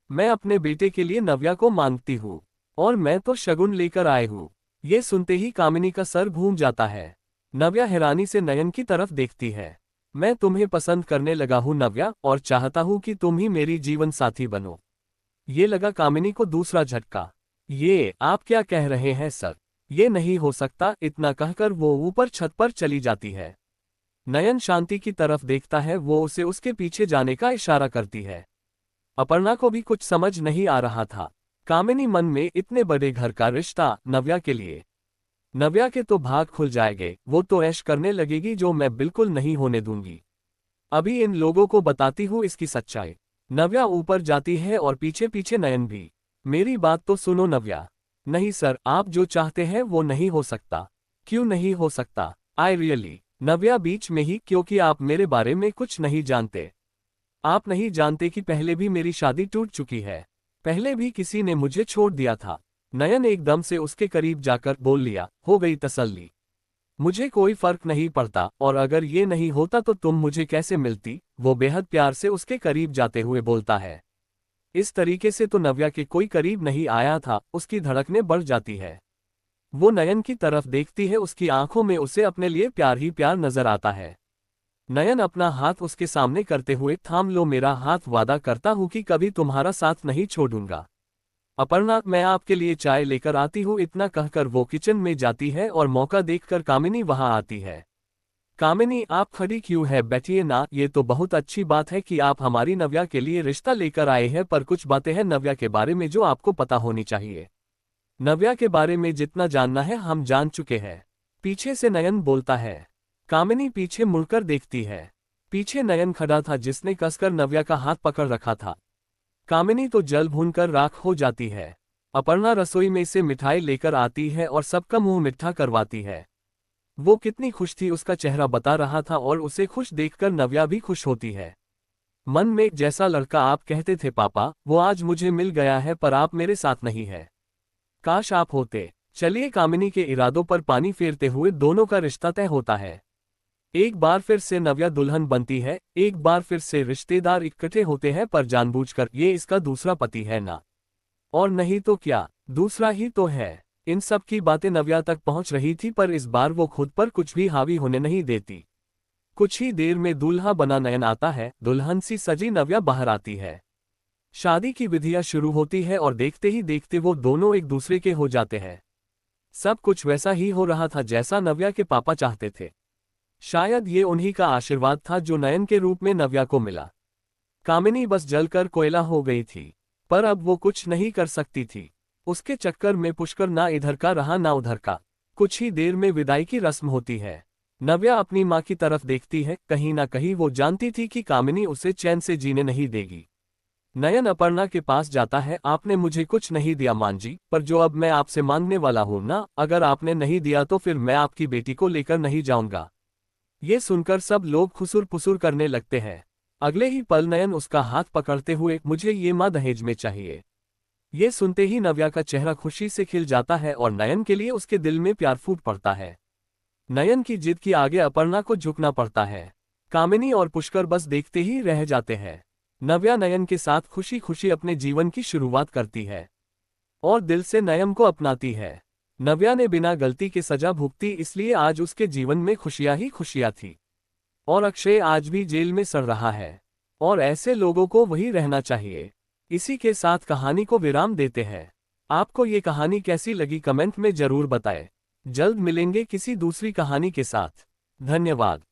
मैं अपने बेटे के लिए नव्या को मांगती हूँ, और मैं तो शगुन लेकर आए हूँ। ये सुनते ही कामिनी का सर घूम जाता है। नव्या हैरानी से नयन की तरफ देखती है। मैं तुम्हें पसंद करने लगा हूँ नव्या, और चाहता हूँ कि तुम ही मेरी जीवन साथी बनो। ये लगा कामिनी को दूसरा झटका। ये आप क्या कह रहे हैं सर? ये नहीं हो सकता, इतना कहकर वो ऊपर छत पर चली जाती है। नयन शांति की तरफ देखता है, वो उसे उसके पीछे जाने का इशारा करती है। अपर्णा को भी कुछ समझ नहीं आ रहा था। कामिनी मन में, इतने बड़े घर का रिश्ता नव्या के लिए। नव्या के तो भाग खुल जाएंगे, वो तो ऐश करने लगेगी जो मैं बिल्कुल नहीं होने दूंगी। अभी इन लोगों को बताती हूँ इसकी सच्चाई। नव्या ऊपर जाती है और पीछे पीछे नयन भी। मेरी बात तो सुनो नव्या। नहीं सर, आप जो चाहते हैं वो नहीं हो सकता। क्यों नहीं हो सकता? I really. नव्या बीच में ही, क्योंकि आप मेरे बारे में कुछ नहीं जानते। आप नहीं जानते कि पहले भी मेरी शादी टूट चुकी है। पहले भी किसी ने मुझे छोड़ दिया था। नयन एकदम से उसके करीब जाकर बोल लिया, हो गई तसल्ली। मुझे कोई फर्क नहीं पड़ता, और अगर ये नहीं होता तो तुम मुझे कैसे मिलती? वो बेहद प्यार से उसके करीब जाते हुए बोलता है। इस तरीके से तो नव्या के कोई करीब नहीं आया था। उसकी धड़कनें बढ़ जाती है। वो नयन की तरफ देखती है, उसकी आंखों में उसे अपने लिए प्यार ही प्यार नजर आता है। नयन अपना हाथ उसके सामने करते हुए, थाम लो मेरा हाथ, वादा करता हूं कि कभी तुम्हारा साथ नहीं छोड़ूंगा। अपर्णा, मैं आपके लिए चाय लेकर आती हूँ। इतना कहकर वो किचन में जाती है और मौका देखकर कामिनी वहां आती है। कामिनी, आप खड़ी क्यों है? बैठिए ना। ये तो बहुत अच्छी बात है कि आप हमारी नव्या के लिए रिश्ता लेकर आए हैं, पर कुछ बातें हैं नव्या के बारे में जो आपको पता होनी चाहिए। नव्या के बारे में जितना जानना है हम जान चुके हैं। पीछे से नयन बोलता है। कामिनी पीछे मुड़कर देखती है। पीछे नयन खड़ा था, जिसने कसकर नव्या का हाथ पकड़ रखा था। कामिनी तो जल भूनकर राख हो जाती है। अपर्णा रसोई में से मिठाई लेकर आती है और सबका मुंह मिठा करवाती है। वो कितनी खुश थी उसका चेहरा बता रहा था, और उसे खुश देखकर नव्या भी खुश होती है। मन में, जैसा लड़का आप कहते थे पापा, वो आज मुझे मिल गया है, पर आप मेरे साथ नहीं है। काश आप होते। चलिए, कामिनी के इरादों पर पानी फेरते हुए दोनों का रिश्ता तय होता है। एक बार फिर से नव्या दुल्हन बनती है। एक बार फिर से रिश्तेदार इकट्ठे होते हैं, पर जानबूझकर, ये इसका दूसरा पति है ना? और नहीं तो क्या, दूसरा ही तो है। इन सब की बातें नव्या तक पहुंच रही थी, पर इस बार वो खुद पर कुछ भी हावी होने नहीं देती। कुछ ही देर में दूल्हा बना नयन आता है। दुल्हन सी सजी नव्या बाहर आती है। शादी की विधियां शुरू होती है, और देखते ही देखते वो दोनों एक दूसरे के हो जाते हैं। सब कुछ वैसा ही हो रहा था जैसा नव्या के पापा चाहते थे। शायद ये उन्हीं का आशीर्वाद था जो नयन के रूप में नव्या को मिला। कामिनी बस जलकर कोयला हो गई थी, पर अब वो कुछ नहीं कर सकती थी। उसके चक्कर में पुष्कर ना इधर का रहा ना उधर का। कुछ ही देर में विदाई की रस्म होती है। नव्या अपनी माँ की तरफ देखती है। कहीं ना कहीं वो जानती थी कि कामिनी उसे चैन से जीने नहीं देगी। नयन अपर्णा के पास जाता है। आपने मुझे कुछ नहीं दिया मान जी, पर जो अब मैं आपसे मांगने वाला हूं ना, अगर आपने नहीं दिया तो फिर मैं आपकी बेटी को लेकर नहीं जाऊंगा। ये सुनकर सब लोग खुसुर पुसुर करने लगते हैं। अगले ही पल नयन उसका हाथ पकड़ते हुए, मुझे ये माँ दहेज में चाहिए। ये सुनते ही नव्या का चेहरा खुशी से खिल जाता है, और नयन के लिए उसके दिल में प्यार फूट पड़ता है। नयन की जिद के आगे अपर्णा को झुकना पड़ता है। कामिनी और पुष्कर बस देखते ही रह जाते हैं। नव्या नयन के साथ खुशी खुशी अपने जीवन की शुरुआत करती है, और दिल से नयन को अपनाती है। नव्या ने बिना गलती के सजा भुगती, इसलिए आज उसके जीवन में खुशियां ही खुशियां थी। और अक्षय आज भी जेल में सड़ रहा है, और ऐसे लोगों को वही रहना चाहिए। इसी के साथ कहानी को विराम देते हैं। आपको ये कहानी कैसी लगी कमेंट में जरूर बताएं। जल्द मिलेंगे किसी दूसरी कहानी के साथ। धन्यवाद।